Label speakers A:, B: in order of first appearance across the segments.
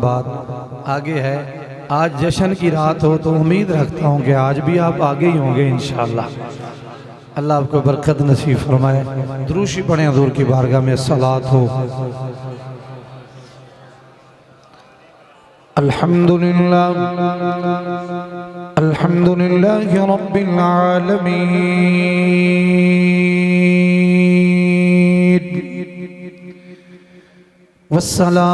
A: बाद आगे है। आज जश्न की रात हो तो उम्मीद रखता हूँ कि आज भी आप आगे ही होंगे इंशाअल्लाह। अल्लाह आपको बरकत नसीब फरमाए। दुरूशी पढ़ें हुज़ूर की बारगाह में सलात हो। अल्हम्दुलिल्लाह अल्हम्दुलिल्लाहि रब्बिल आलमीन वस्सलातु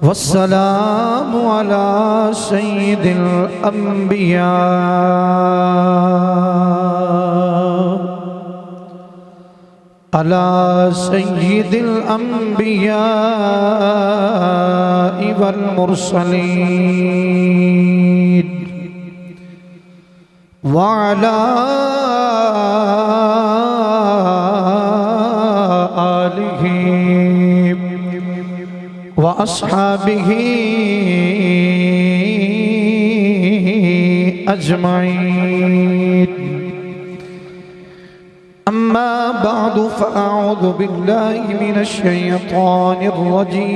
A: वस्सलामु अला सय्यिदिल अंबिया अला सय्यिदिल अंबिया वल मुरसलीन व अला आलिहि व अस्हाबिहि अजमाइन। अम्मा बादु फ़अऊज़ु बिल्लाहि मिनश शैतानिर रजीम।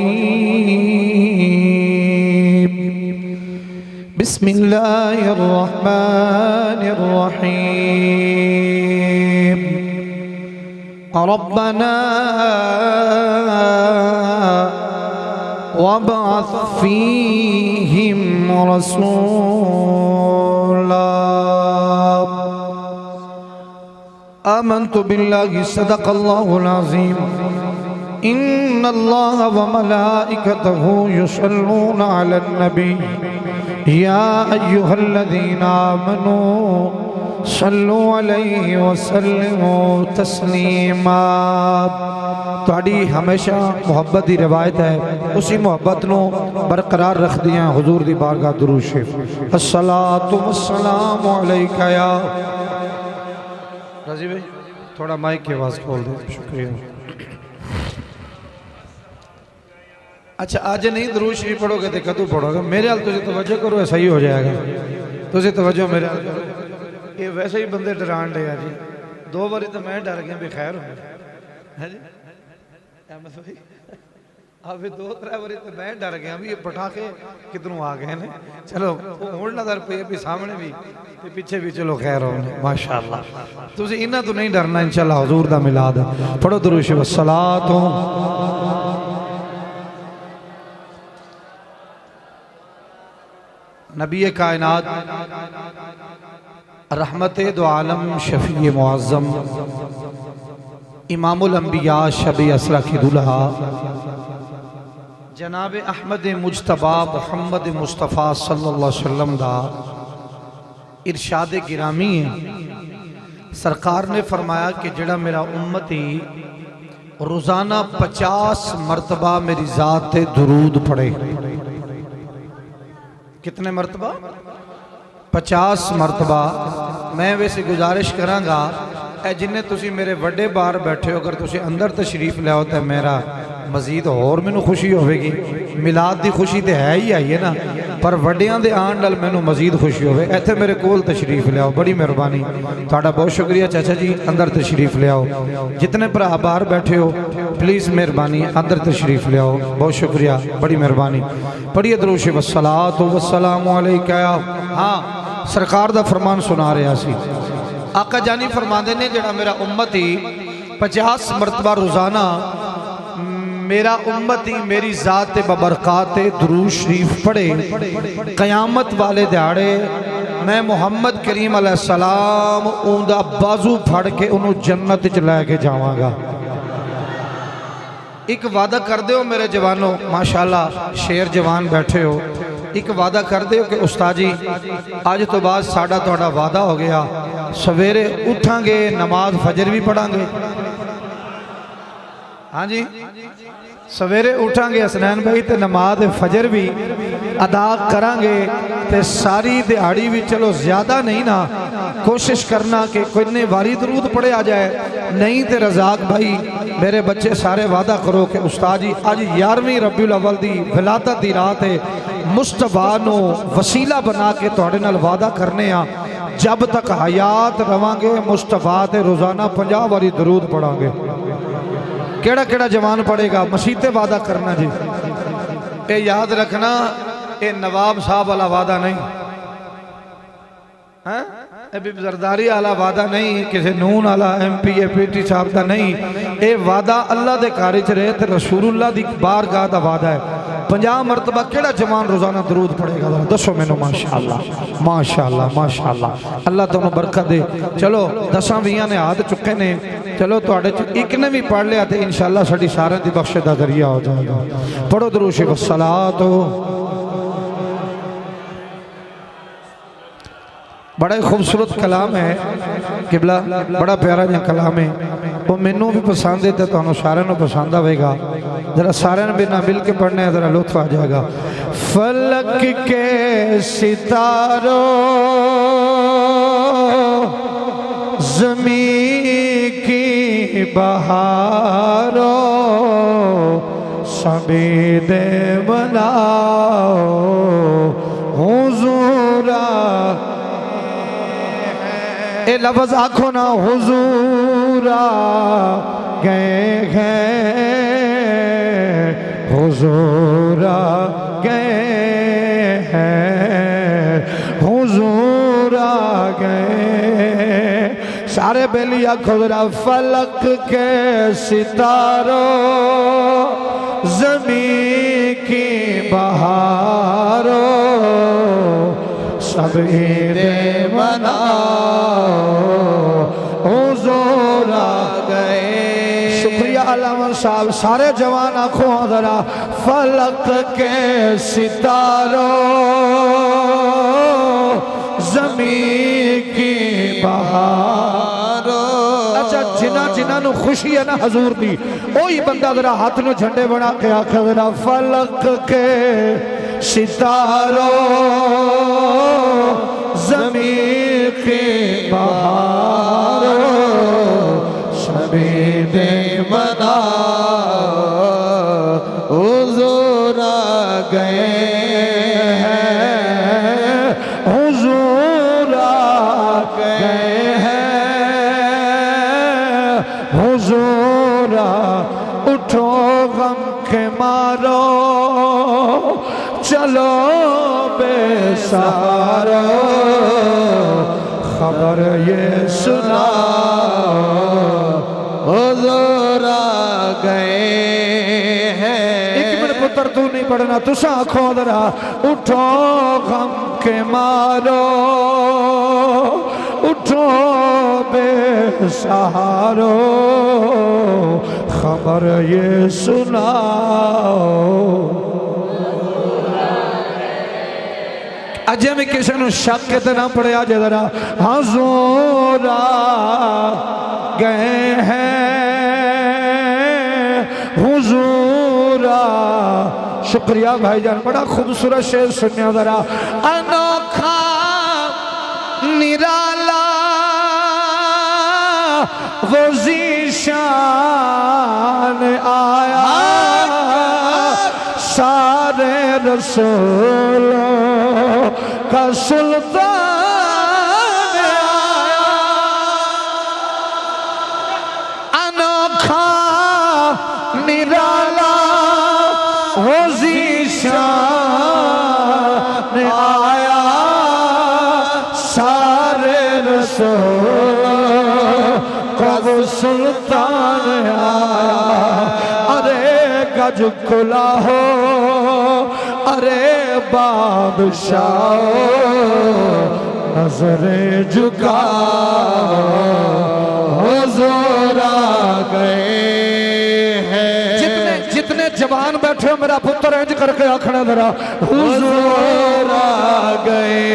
A: बिस्मिल्लाहिर रहमानिर रहीम। रब्बना वबअथ फ़ीहिम रसूला आमन्तु बिल्लाहि सदक़ल्लाहुल अज़ीम। इन्नल्लाह व मलाइकतहु युसल्लूना अलन नबी या अय्युहल्लज़ीना आमनू सल्लु अलैहि व सल्लिमू तस्लीमा। तुहाडी हमेशा मुहब्बत की रिवायत है, उसी मुहब्बत नूं बरकरार रख दिया हुजूर दी बारगाह दुरूद शरीफ। अस्सलातु वस्सलामु अलैका या राजी भाई, थोड़ा माइक की आवाज़ खोल दो, शुक्रिया। अच्छा, आज नहीं दुरूद शरीफ पढ़ोगे तो कदों पढ़ोगे? मेरे हाल तुझे तवज्जो करो, सही हो जाएगा। तुझे तवज्जो मेरे हाल करो। ये वैसे ही बंदे डरान डे जी। 2 बारी तो मैं डर गया भी खैर हो है जी। अहमद भाई अभी 2-3 बारी तो मैं डर गया भी ये पटाखे किधरों आ गए ने। चलो हूँ नजर पे भी सामने भी ते पीछे भी, चलो खैर हो माशाअल्लाह। तुझे इन्हां तो नहीं डरना इंशाअल्लाह। हुजूर दा मिलाद पढ़ो दुरूद शरीफ। सलात हो नबी कायनात रहमत दो आलम शफी मुअज़्ज़म इमामुल अंबिया शब असरा की दुल्हा जनाब अहमद मुजतबा मुहम्मद मुस्तफ़ा सल्लल्लाहु अलैहि वसल्लम दा इरशाद गिरामी है। सरकार ने फरमाया कि जड़ा मेरा उम्मती रोज़ाना 50 मरतबा मेरी ज़ात ते दुरूद पढ़े। कितने मरतबा? 50 मरतबा। मैं वैसे गुजारिश करांगा जिन्हें तुसी मेरे वड्डे बार बैठे हो, अगर तुसी अंदर तशरीफ लियाओ तो मेरा मजीद होर मैनू खुशी होगी। मिलाद की खुशी तो है ही आई है ना, पर वड्डियां दे आन नाल मैनू मजीद खुशी होवे। इत्थे मेरे कोल तशरीफ लियाओ, बड़ी मेहरबानी, तुहाडा बहुत शुक्रिया चाचा जी। अंदर तशरीफ लियाओ, जितने भरा बाहर बैठे हो प्लीज़ मेहरबानी अंदर तशरीफ लियाओ, बहुत शुक्रिया, बड़ी मेहरबानी। पढ़िए दुरूद शरीफ। वस्सलातु वस्सलामु अलैका। हाँ, सरकार दा फरमान सुना रहा सी। आका जानी फरमाते ने जड़ा मेरा उम्मती 50 मरतबा रोज़ाना मेरा उम्मती मेरी ज़ात बबरकात दुरूद शरीफ पढ़े, क़यामत वाले दिहाड़े मैं मुहम्मद करीम अलैहिस्सलाम उनका बाजू फड़ के उन्होंने जन्नत च लैके जावांगा। एक वादा कर दो मेरे जवानों, माशाअल्लाह शेर जवान बैठे हो, एक वादा कर दो कि उस्ताद जी अज तो बाद साडा तुहाडा वादा हो गया, सवेरे उठांगे नमाज फजर भी पढ़ांगे। हाँ जी, सवेरे उठांगे हसनैन भाई तो नमाज फजर भी अदा करांगे ते सारी दिहाड़ी भी, चलो ज़्यादा नहीं ना, कोशिश करना कि कोई वारी दरूद पढ़े आ जाए, नहीं तो रज़ाक भाई मेरे बच्चे सारे वादा करो कि उस्ताद जी अज 11वीं रबीउल अव्वल दी विलादत दी रात है, मुस्तफा नू वसीला बना के तुहाडे नाल वादा करने आ जब तक हयात रवांगे मुस्तफा ते रोजाना 50 बारी दरूद पढ़ांगे। केड़ा केड़ा जवान पढ़ेगा? मसीह ते वादा करना जी, ये याद रखना, ये नवाब साहब वाला वादा नहीं है, अभी जरदारी वाला वादा नहीं, किसी नून वाला MP APT साहब का नहीं, ये वादा अल्लाह के घर च रहे तो रसूलुल्लाह की बारगाह का वादा है। 50 मरतबा केड़ा जवान रोजाना दरूद पढ़ेगा? दसो मैनू। माशाअल्लाह माशाअल्लाह माशाअल्लाह, अल्लाह तुहानू बरकत दे। चलो 10-20 ने हाथ चुके ने, चलो तुहाडे च एक ने भी पढ़ लिया तो इंशाअल्लाह साडी सारिਆਂ दी बख्शिश दा जरिया हो जाएगा। पढ़ो दुरूद शरीफ सलात हो। बड़ा ही खूबसूरत कलाम है किबला, बड़ा प्यारा जहा कलाम है, वो मैनू भी पसंद है तो तुहानू सारिਆਂ नू पसंद आएगा। जरा सारिਆਂ ने बिना मिल के पढ़ने जरा लुत्फ आ जाएगा। फलक के सितारों ज़मीं की बहारों सभी दे बनाओ हुजूरा, ए लफ्ज़ आखो ना, हुजूरा गए हैं, हुजूरा गए हैं, हुजूरा गए। सारे बेली आखो जरा, फलक के सितारों ज़मीं की बहारों सब ईदे मनाओ हुजूर आ गए। शुक्रिया अल्लामा साहब। सारे जवान आखो जरा, फलक के सितारों ज़मीं की बहारों। अच्छा, जिन्हां नू खुशी है ना हजूर दी, वही बंदा जरा हाथ में झंडे बना के आखे जरा, फलक के सितारों ज़मीं के बहारों सभी दे मनाओ हुजूर आ गए हैं, हुजूर आ गए हैं, हुजूर उठो गम के मारो चलो बेसहारा, खबर ये सुनाओ हुजूर आ गए हैं। एक मिनट पुत्र तू नहीं पढ़ना, तुसा आखो जरा, उठो गम के मारो उठो बेसहारो खबर ये सुनाओ। अजे में किसी ने शक तो ना पड़िया जरा, हुजूर आ गए हैं, हुजूर आ। शुक्रिया भाईजान, बड़ा खूबसूरत शेर सुनिया जरा। अनोखा निराला वो ज़ीशान आया, सारे रसूलों का सुल्तान आया। अनोखा निराला वो ज़ीशान आया, सारे रसूलों का वो सुल्तान आया। अरे गज खुला हो, अरे बादशाह नजरे झुकाओ हुजूर आ गए हैं। जितने जितने जवान बैठे हो मेरा पुत्र इंज करके आखना जरा, हुजूर आ गए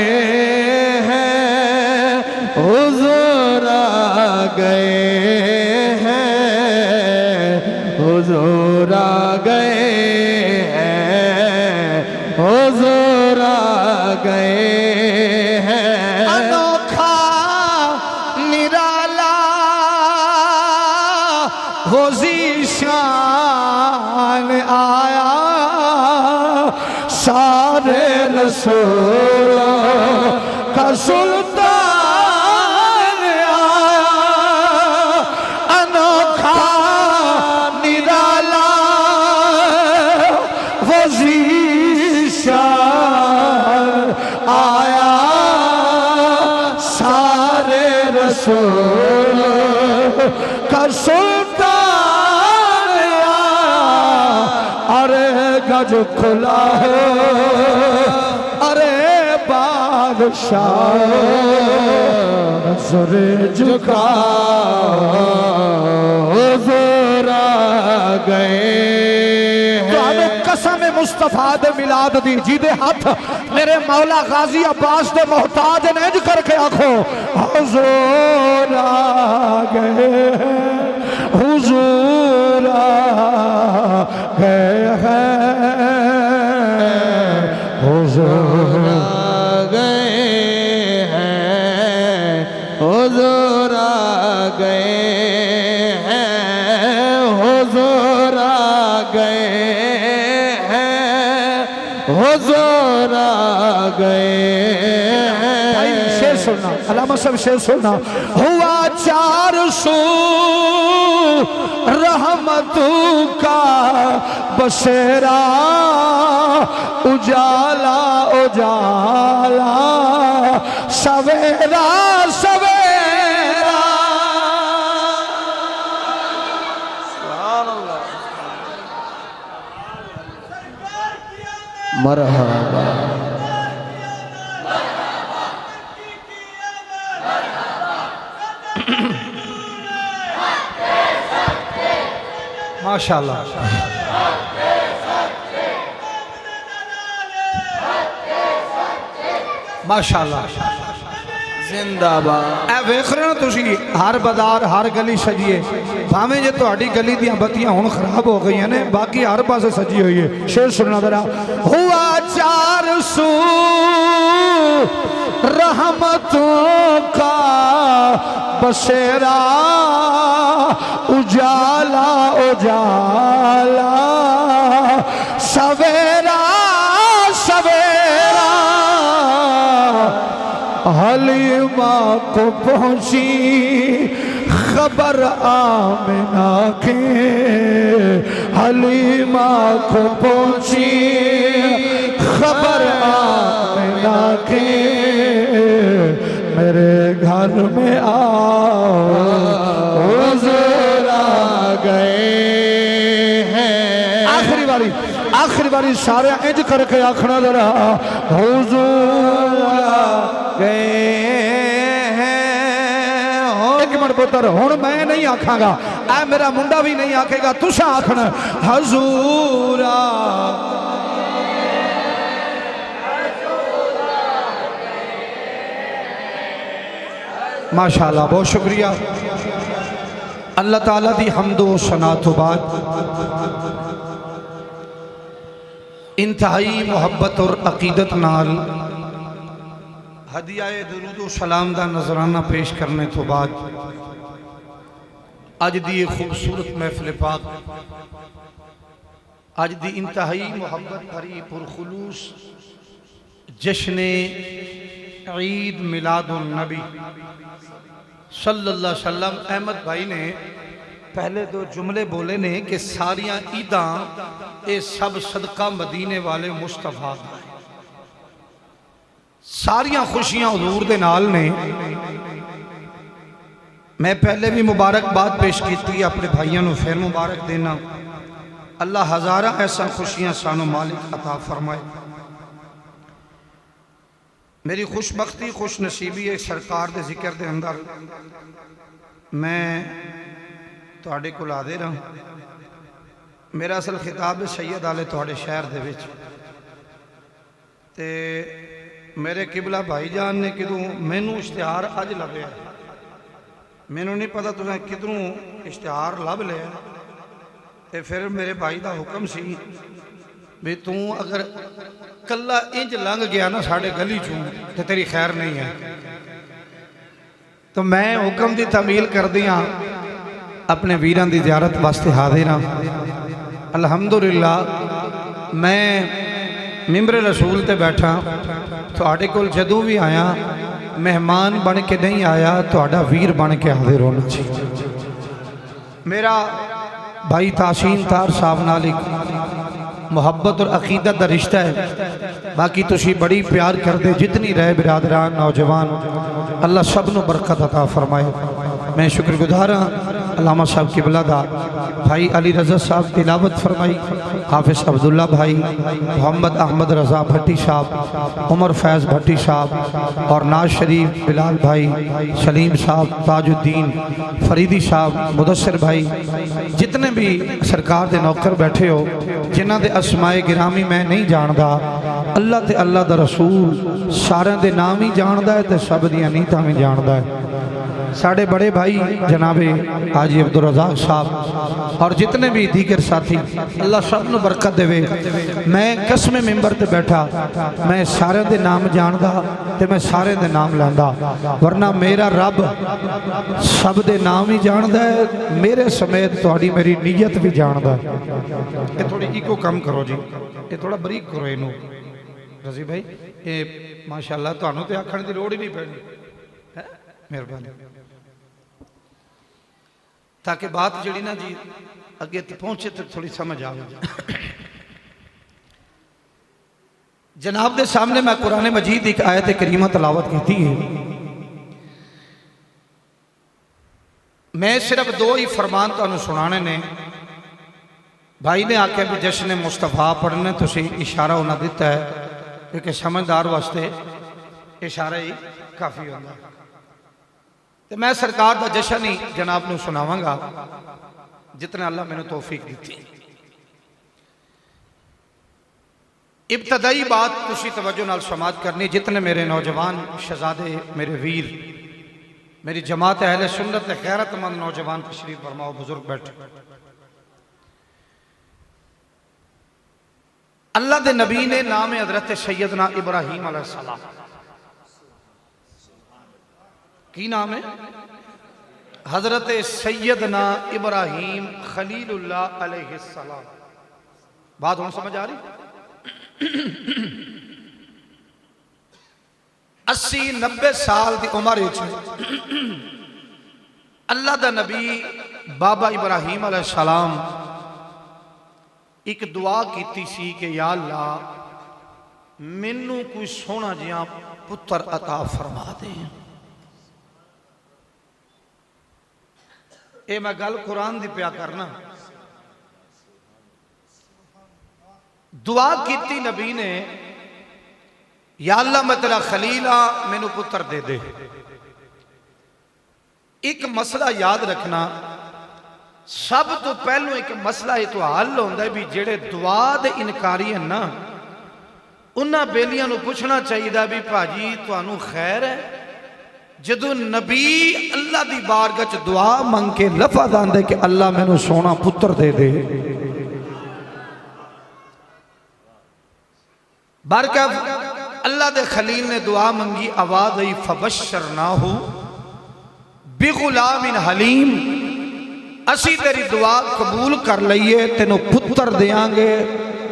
A: हैं, हुजूर आ गए हैं, हुजूर आ गए हैं, हुजूर आ गए हैं। अनोखा निराला वो ज़ीशान आया, सारे रसूलों का सुल्तान रसूल का सुल्तान अरे गज खुला हो अरे बादशाह नजरे झुका ज़रा गए कसम मुस्तफा दे मिलाद दी जी दे हाथ मेरे मौला गाजी अब्बास दे मोहताज ने ज करके आखो हुजूर आ गए हुजूर आ गए हैं हुजूर आ गए हैं हुजूर आ गए हैं हुजूर आ गए हुजूर आ गए हैं। शेर सुनना अल्लामा सब शेर सुनना। हुआ 400 रहमतों का बसेरा उजाला उजाला सवेरा सवेरा मरहबा माशाअल्लाह माशाअल्लाह जिंदाबाद। ए वेख रहे हो तुसी हर बाजार हर गली सजिए भावें जे तुहाडी गली दी बत्तियां हुण खराब हो गई ने बाकी हर पासे सजी हुई है। शेर सुनना जरा। हुआ 400 रहमतों का बसेरा उजाला उजाला सवेरा सवेरा हलीमा को पहुंची खबर आमिना के हलीमा को पहुंची खबर आमिना के मेरे घर में आओ हुजूर आ गए हैं। आखिरी बारी सारे इंज करके आखना जरा हुजूर आ गए हैं। एक मिनट पुत्र हुण मैं नहीं आखांगा ऐ मेरा मुंडा भी नहीं आखेगा तुसा आखना हुजूर आ माशाअल्लाह बहुत शुक्रिया। अल्लाह ताला दी हम्दो सना तो बाद इंतहाई मुहब्बत और अकीदत नाल हदियाए दरूद सलाम दा नजराना पेश करने तो बाद अज दी खूबसूरत महफिल पाक अज दी इंतहाई मुहब्बत भरी पुरखुलूस जश्न ईद मिलादुन नबी सल्लल्लाहु अलैहि वसल्लम अहमद भाई ने पहले दो जुमले बोले ने कि सारियां ईदां ये सब सदका मदीने वाले मुस्तफा सारियां खुशियां हुजूर दे नाल ने। मैं पहले भी मुबारकबाद पेश की अपने भाइयों को फिर मुबारक देना। अल्लाह हज़ारा ऐसा खुशियां सानू मालिक अता फरमाए। मेरी खुशबख्ती खुश नसीबी है सरकार के जिक्र के अंदर मैं तुहाडे कोल हाज़िर हाँ। मेरा असल खिताब है सैयद आले तुहाडे शहर दे विच ते मेरे किबला भाईजान ने किदों मैनू इश्तिहार अज लभ्या मैनू नहीं पता तुसें किधरों इश्तिहार लभ लिया ते फिर मेरे भाई का हुक्म सी भी तू अगर कला इंज लंघ गया ना साढ़े गली चूं तो तेरी खैर नहीं है। तो मैं हुक्म की तमील कर दिया अपने वीरां की ज़ियारत वास्ते हाजिर हाँ। अल्हम्दुलिल्लाह मैं मिंबर रसूल ते बैठा तुहाडे कोल जदों भी आया मेहमान बन के नहीं आया तुहाडा वीर बन के हाजिर होना चाहिए। मेरा भाई तासीन तार साहब नाल एक मुहब्बत और अकीदत का रिश्ता है। बाकी तुसी बड़ी प्यार करते जितनी रहे बिरादरान नौजवान, अल्लाह सब नू बरकत अता फरमाए। मैं शुक्रगुजार हाँ अल्लामा साहब किबला दा, भाई अली रजा साहब तिलावत फरमाई, हाफिज अब्दुल्ला भाई, मोहम्मद अहमद रजा भट्टी साहब, उमर फैज़ भट्टी साहब और नाज शरीफ बिलाल भाई, सलीम साहब, ताजुद्दीन फरीदी साहब, मुदस्सिर भाई, जितने भी सरकार के नौकर बैठे हो जिन्हों के असमाए गिरामी मैं नहीं जानता, अल्लाह ते अल्लाह दा रसूल सारे दे नाम ही जानता है तो सब दियां नीतां भी जानता है। साढ़े बड़े भाई जनाबे हाजी अब्दुल रज़ाक साहब और जितने भी दीगर साथी, अल्लाह सब नू बरकत देवे। मैं कसमे मिंबर ते बैठा, मैं सारे दे नाम जानदा ते मैं सारे दे नाम लैंदा, वरना मेरा रब सब दे नाम ही जानदा है, मेरे समेत तुहाडी मेरी नीयत भी जानदा है। ये थोड़ी इको कम करो जी, ये थोड़ा बरीक करो इनू रजी भाई, ये माशाअल्लाह तुहानू ते आखण दी लोड़ ही नहीं पैनी है, मेहरबानी, ताकि बात जड़ी ना जी अगे पहुंचे तो थोड़ी समझ आवे। जनाब के सामने मैं कुरान मजीद एक आयत करीमा तलावत की है। मैं सिर्फ दो ही फरमान तुहानू सुनाने ने। भाई ने आख्या भी जश्न मुस्तफा पढ़ने, तुसी इशारा उन्हें दिता है क्योंकि समझदार वास्ते इशारा ही काफ़ी होता है। तो मैं सरकार का जश्न ही जनाब को सुनावांगा जितना अल्लाह मैंने तौफीक दी। इब्तदाई बात तुसी तवज्जो नाल समात करनी, जितने मेरे नौजवान शहजादे, मेरे वीर, मेरी जमात अहले सुन्नत गैरतमंद नौजवान तशरीफ फरमाओ, बुजुर्ग बैठे। अल्लाह के नबी ने नाम हजरत सैयदना इब्राहीम अलैहिस्सलाम, की नाम है? हजरत सैयदना इब्राहीम खलीलुल्लाह अलैहिस्सलाम। बात हम समझ आ रही? 80-90 साल की उम्र अल्लाह का नबी बाबा इब्राहीम अलैहिस्सलाम एक दुआ की सी कि या अल्लाह मैनू कोई सोहना जिहा पुत्र अता फरमा दे। ये मैं गल कुरान की पिया करना। दुआ की नबी ने, या अल्लाह मैं तेरा खलील हाँ, मैनू पुत्र दे दे। एक मसला याद रखना, सब तो पहलों एक मसला ये तो हल होता है भी जेड़े दुआ दे इनकारी हैं ना, उन्हां बेलियां नू पूछना चाहिए भी भाजी तुहानू खैर है? जदों नबी अल्लाह की बारगाह च दुआ मंग के लफज आंदे कि अल्लाह मैनू सोना पुत्र दे दे, बारगाह अल्लाह दे खलील ने दुआ मंगी, आवाज आई फबश्शरनाहु बिगुलामिन हलीम, असी तेरी दुआ कबूल कर लईए, तेनों पुत्र देंगे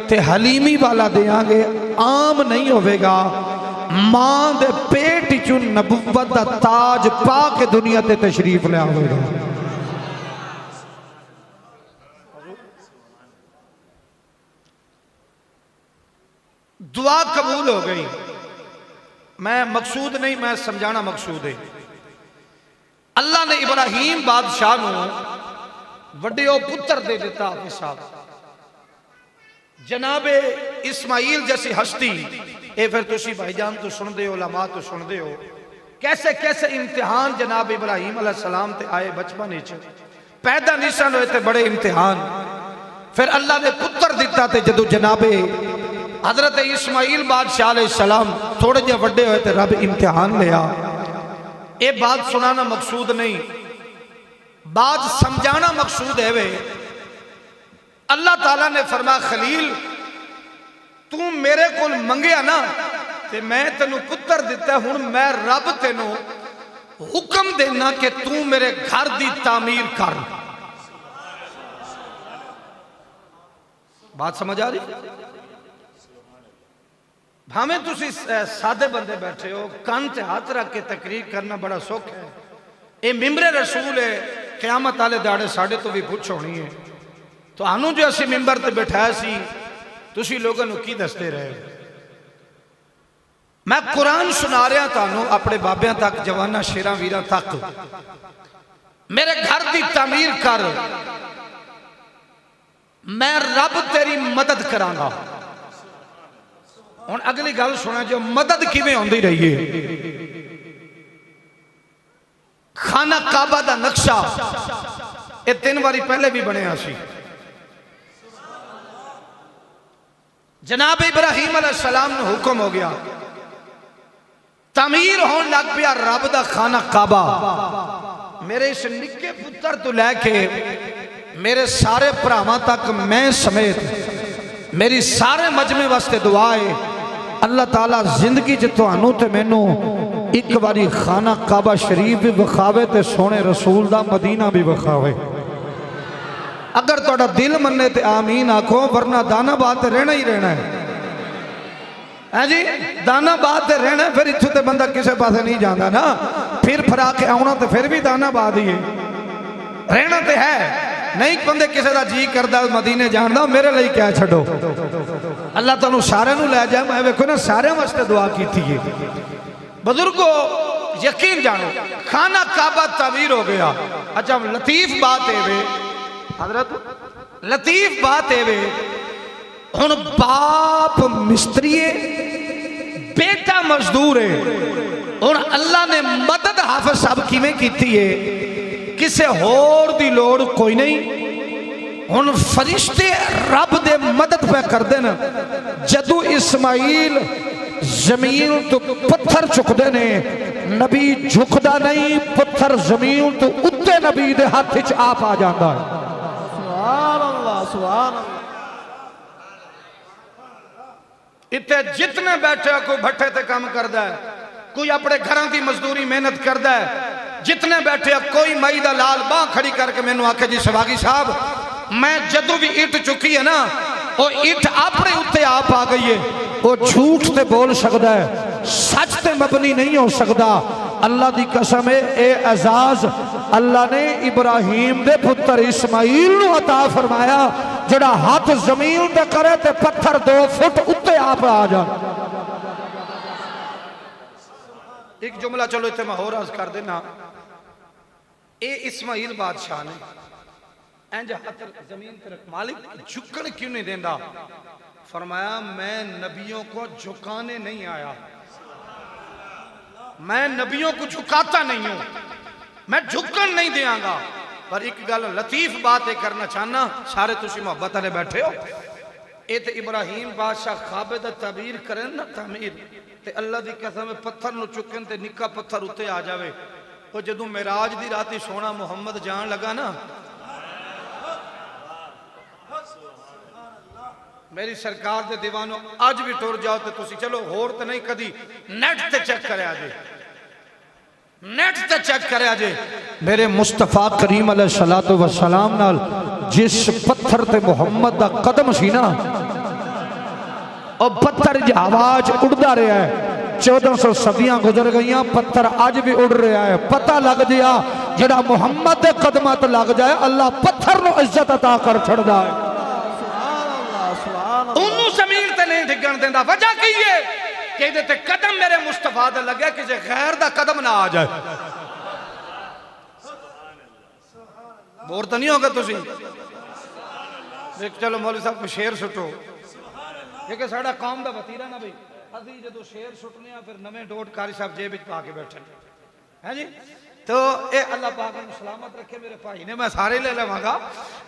A: ते हलीमी वाला देंगे, आम नहीं होवेगा। मां दे पेट चू नबुव्वत दा ताज पा के दुनिया ते तशरीफ ले आवेगा। दुआ कबूल हो गई। मैं मकसूद नहीं, मैं समझाना मकसूद है। अल्लाह ने इब्राहीम बादशाह नू वड्डे पुत्र दे दिता। हाफिज साहब जनाबे इस्माइल जैसी हस्ती, ये फिर तुसी भाईजान तो सुनते हो, उलमा तो सुनते हो, कैसे कैसे इम्तिहान जनाब इब्राहीम अलैहिस्सलाम ते आए बचपन च, पैदा नहीं सन होए ते बड़े इम्तिहान। फिर अल्लाह ने पुत्र दिता ते जदों जनाबे हजरत इस्माइल बादशाह अलैहिस्सलाम थोड़े जे वड्डे होए ते रब इम्तिहान लिया। ये बात सुनाना मकसूद नहीं, बात समझाना मकसूद है। वे अल्लाह ताला ने फरमाया खलील तू मेरे को मंगया ना ते मैं तेनू पुत्र दिता, हुण मैं रब तेनू हुक्म देना कि तू मेरे घर की तामीर कर। बात समझ आ रही? भावें तुसी सादे बंदे बैठे हो, कान से हाथ रख के तकरीर करना बड़ा सौख है। ये मिंबरे रसूल है, क़यामत वाले दाड़े साढ़े तो भी पुछ होनी है। तो आनू जो असी मिंबर ते बैठाया सी, तुसी लोगों को की दसते रहे? मैं कुरान सुना रहा थानू अपने बाबियां तक, जवाना शेरां वीरां तक। मेरे घर की तामीर कर, मैं रब तेरी मदद करांगा। हुण अगली गल सुना जो मदद किवें आउंदी रही है। खाना काबा दा नक्शा ये 3 बारी पहले भी बनया सी। जनाब इब्राहिम अलैहिस्सलाम नूं हुक्म हो गया, तमीर होने लग पिया रब दा खाना काबा। मेरे इस निक्के पुत्र तो लैके मेरे सारे भरावां तक मैं समेत मेरी सारे मजमे वास्ते दुआ है, अल्लाह ताला जिंदगी च तुहानू ते मैनू एक बारी खाना काबा शरीफ भी विखावे ते सोने रसूल दा मदीना भी विखावे। अगर तुहाडा दिल मन्ने ते आमीन आखो, वरना दानाबाद ते रहना ही रहना है जी। दानाबाद ते रहना, फिर इत्थों ते बंदा किसी पास नहीं जाता ना, फिर फरा के आना तो फिर भी दानाबाद ही है। रहना तो है नहीं, बंदे किसी का जी करता मदीने जान दा, मेरे लिए क्या छो। अल्लाह तुहानू सारे नू लै जाए। मैं वेखो ना सारे वास्ते दुआ की है। बुजुर्गो यकीन जानो, खाना काबा तमीर हो गया। अच्छा लतीफ बात है वे हजरत, लतीफ बात है वे, हुण बाप मिस्त्री है, बेटा मजदूर है। हुण अल्लाह ने मदद हाफिज साहब किवें कीती है, किसे होर दी लोड़ कोई नहीं। हुण फरिश्ते रब दे मदद पे करदे न। जदों इस्माइल जमीन तो पत्थर चुकते ने, नबी झुकदा नहीं, पत्थर जमीन तो उत्ते नबी दे हाथ च आप आ जाता है। सुभान अल्लाह, सुभान अल्लाह। इतने जितने बैठे कोई भट्ठे ते काम करता है, कोई अपने घरों की मजदूरी मेहनत करता है, जितने बैठे कोई मई दा लाल बाह खड़ी करके मैनू आखे जी सवागी साहब मैं जदों भी इट चुकी है ना, वो इट अपने उत्ते आप आ गई है। वो झूठ ते बोल सकता है, सच ते मबनी नहीं हो सकता। अल्लाह की कसम है, ए एजाज अल्लाह ने इब्राहिम दे पुत्र इस्माइल नू अता फरमाया, जड़ा हाथ जमीन ते करे ते पत्थर 2 फुट उत्ते आप आ जा। एक जुमला चलो इतने मैं होर अर्ज कर देना। ए इस्माइल बादशाह ने इंज हाथ जमीन पर मालिक झुकन क्यों नहीं देता? फरमाया मैं नबियों को झुकाने नहीं आया, मैं नबियों को झुकाता नहीं हूं, मैं झुकन नहीं देंगा। पर एक गल लतीफ बात है करना चाहना, सारे तुसी मोहब्बत वाले बैठे हो। ये तो इब्राहिम बादशाह खाबे दा तबीर करें ना तमीर, ते अल्लाह की कसम पत्थर नू चुकन ते निक्का पत्थर उत्ते आ जावे। वो जदों मेराज दी राती सोना मुहम्मद जान लगा ना, मेरी सरकार के दीवानों अज भी टुर जाओ तो तुसी चलो होर तो नहीं कदी नेट ते चेक करे जे, नेट ते चेक करे जे। मेरे मुस्तफा करीम अलैहिस्सलातु वस्सलाम नाल जिस पत्थर ते मुहम्मद दा कदम सी ना, और पत्थर दी आवाज उड़दा रहा है। 1400 सदियां गुजर गई, पत्थर अज भी उड़ रहा है। पता लग गया जड़ा मुहम्मद के कदमां ते लग जाए, अल्लाह पत्थर नू इज्जत अता कर छड़दा है। उन्होंने जमीन ते नहीं डिगन देंदा। वजह की है कि इहदे ते कदम मेरे मुस्तफा दा लगे, किसी गैर दा कदम ना आ जाए। बोर तो नहीं होगा तुसी? चलो मौलवी साहब को शेर सुटो, क्योंकि साडा कौम दा वतीरा ना भाई, अभी जो शेर सुटने फिर नवे डोट कारी साहब जेब पा के बैठे हैं जी। तो ये अल्लाह पाक ने सलामत रखे मेरे भाई ने, मैं सारे ले लवांगा।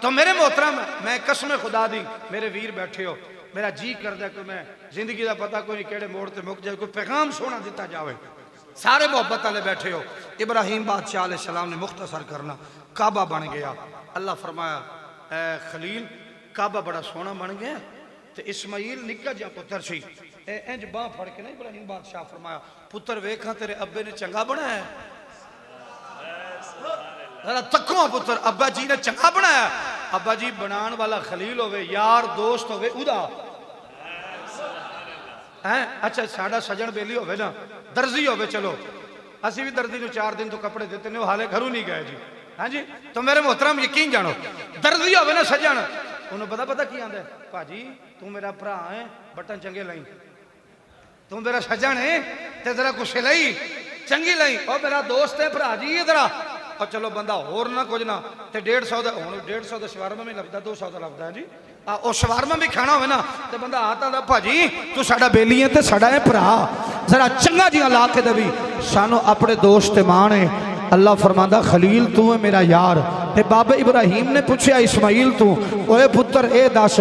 A: तो मेरे मोहतरम, मैं कसम खुदा दी, मेरे वीर बैठे हो, मेरा जी करदा कि मैं जिंदगी का पता कोई केड़े मोड़ ते मुक जाए, कोई पैगाम सोना दिता जाए। सारे मोहब्बत वाले बैठे हो। इब्राहिम बादशाह अलैहिस्सलाम ने मुख्तसर करना, काबा बन गया। अल्लाह फरमाया ए खलील काबा बड़ा सोना बन गया। तो इस्माइल निक्का जिहा पुत्र सी, इंज बाह फड़ के ना इब्राहिम बादशाह फरमाया, पुत्र वेखा तेरे अब्बे ने चंगा बनाया, तको पुत्र अब्बा जी ने चंगा बनाया। अब्बा जी बनाने वाला खलील होवे, यार दोस्त होवे उदा है। अच्छा साडा सजन बेली होवे ना, दर्जी होवे, चलो असी भी दर्जी नूं 4 दिन तो कपड़े देते ने, हाले घरों नहीं गए जी। हाँ जी, तो मेरे मोहतरम यकीन जानो, दर्जी होवे ना सजन, उन्होंने पता की आंदा, भाजी तू मेरा भरा है, बटन चंगे लाई। तू मेरा सजन है ते जरा कुछ लई चंगी लई। और मेरा दोस्त है भरा जी इधर और चलो बंदा होर ना कुछ ना ते 150 का हूँ 150 का शवारमा भी लगता 200 का लगता है जी। और शवारमा भी खाना हो ना तो बंदा आता था भाजी तू साडा बेली है ते साडा है भरा जरा चंगा जिहा ला के देवी सानू अपने दोस्त मान है। अल्लाह फरमांदा खलील तू है मेरा यार। ते बाबा इब्राहिम ने पूछा इस्माइल तू ओए पुत्र ए दस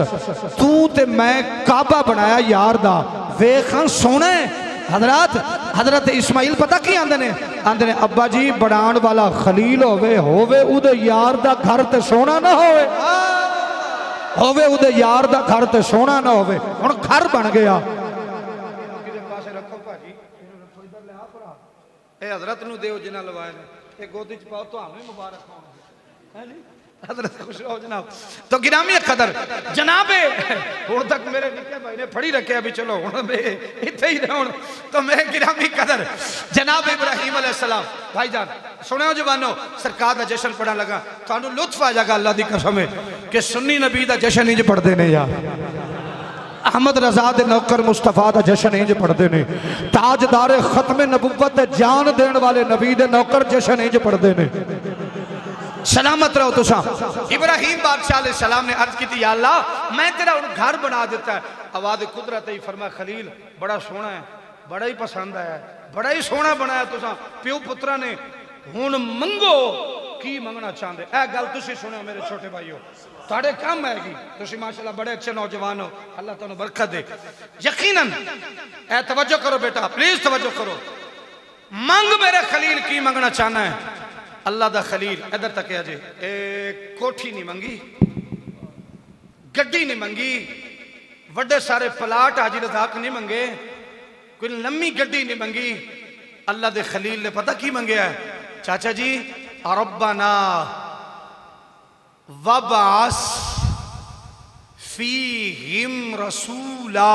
A: तू ते मैं काबा बनाया यार दा वेखां सोना है। हजरत इस्माइल पता की आंदे ने अब्बा जी बनाने वाला खलील होवे उदे यार दा घर ते सोना ना होवे उदे यार दा घर ते सोना ना होवे। हुण घर बन गया हजरत नूं देओ जिन्हां लवाए ने गोदी च पाओ तुहानूं ही मुबारक होण है जी। हजरत खुश रहो जनाब। तो गिरामी कदर जनाबे हुण तक मेरे निक्के भाई ने फड़ी रखे अभी चलो हुण इत्थे ही रहण तो मेरे गिरामी कदर जनाब इब्राहिम अलैहिस्सलाम भाईजान सुनो जवानो सरकार का जश्न पढ़न लगा तुहानूं लुत्फ आ जाएगा अल्लाह की कसम है कि सुन्नी नबी का जश्न इंज पढ़ते ने यार। अहमद रजा दे नौकर मुस्तफा का जश्न इंज पढ़ते ने ताजदार खत्म नबुव्वत जान देने वाले नबी दे नौकर जश्न इंज पढ़ते ने। सलामत रहो तुसा। इब्राहिम बादशाह अलैहि सलाम ने अर्ज की या अल्लाह मैं तेरा घर बना देता है। आवाज कुदरत ही फरमा खलील बड़ा सोहना है बड़ा ही पसंद आया बड़ा ही सोहना बनाया तुसा प्यो पुत्रा ने हुण मंगो की मंगना चाहते ए गल तुसी सुनो मेरे छोटे भाइयों तुहाडे काम आएगी तुसी माशाल्लाह बड़े अच्छे नौजवान हो अल्लाह तुहानू बरकत दे। यकीनन ए तवज्जो करो बेटा प्लीज तवज्जो करो मंग मेरे खलील की मंगना चाहना है। अल्लाह दा खलील इधर तक अजे कोठी नहीं मंगी गड्डी नहीं मंगी वड्डे सारे प्लाट हाजी रज़ाक नहीं मंगे कोई लम्मी गड्डी नहीं मंगी। अल्लाह दे खलील ने पता की मंगया है चाचा जी रब्बना वबास फीहिम रसूला।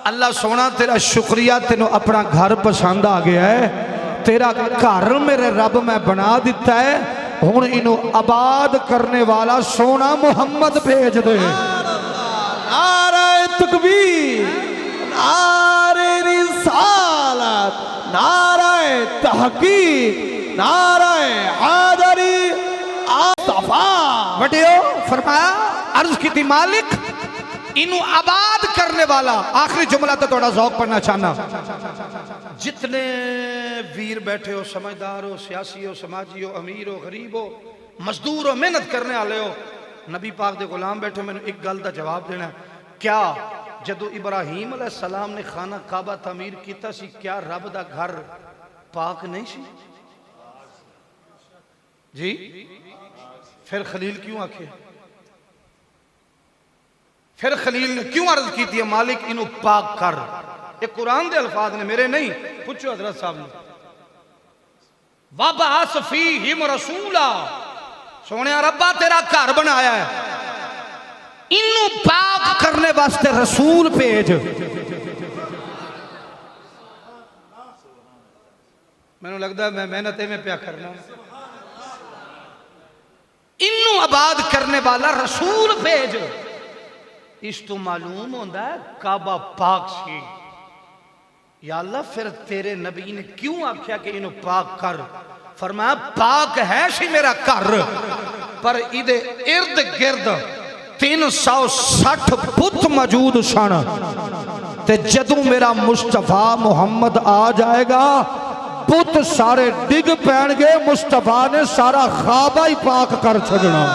A: अल्लाह सोना तेरा शुक्रिया तेनों अपना घर पसंद आ गया है तेरा घर मेरे रब मैं बना दिता है हुण इनू आबाद करने वाला सोना मुहम्मद भेज दे।
B: नारे तकबीर नारे रिसालत नारे तहकीक नारे हैदरी मुस्तफा।
A: बटियो फरमाया अर्ज की थी मालिक इनू आबाद करने वाला। आखिरी जुमला तो थोड़ा ज़ौक पढ़ना चाहना। जितने वीर बैठे हो समझदार हो सियासी हो समाजी हो अमीर हो गरीब हो मजदूर हो मेहनत करने वाले हो नबी पाक दे गुलाम बैठे मैंने एक गल का जवाब देना क्या जदों इब्राहिम अलैहिस्सलाम ने खाना काबा तमीर किया सी क्या रब दा घर पाक नहीं सी जी? फिर खलील क्यों आखे फिर खलील ने क्यों अर्ज की थी मालिक इनू पाक कर। ये कुरान दे अल्फाज ने मेरे नहीं पूछो हजरत साहब ने। वबास फीहिम रसूला सोने रब्बा तेरा घर बनाया है इनू पाक करने वास्ते रसूल भेज। मैंने लगता मैं मेहनत में प्या करना इनू आबाद करने वाला रसूल भेज। इस तो मालूम होता है काबा पाक सी या अल्लाह फिर तेरे नबी ने क्यों आख्या कि इन्हों पाक कर। फरमाया पाक है सी मेरा घर पर इदे इर्द गिर्द 360 बुत मौजूद सन ते जदों मेरा मुस्तफा मुहम्मद आ जाएगा बुत सारे डिग पैणगे मुस्तफा ने सारा खाबा ही पाक कर छड़ना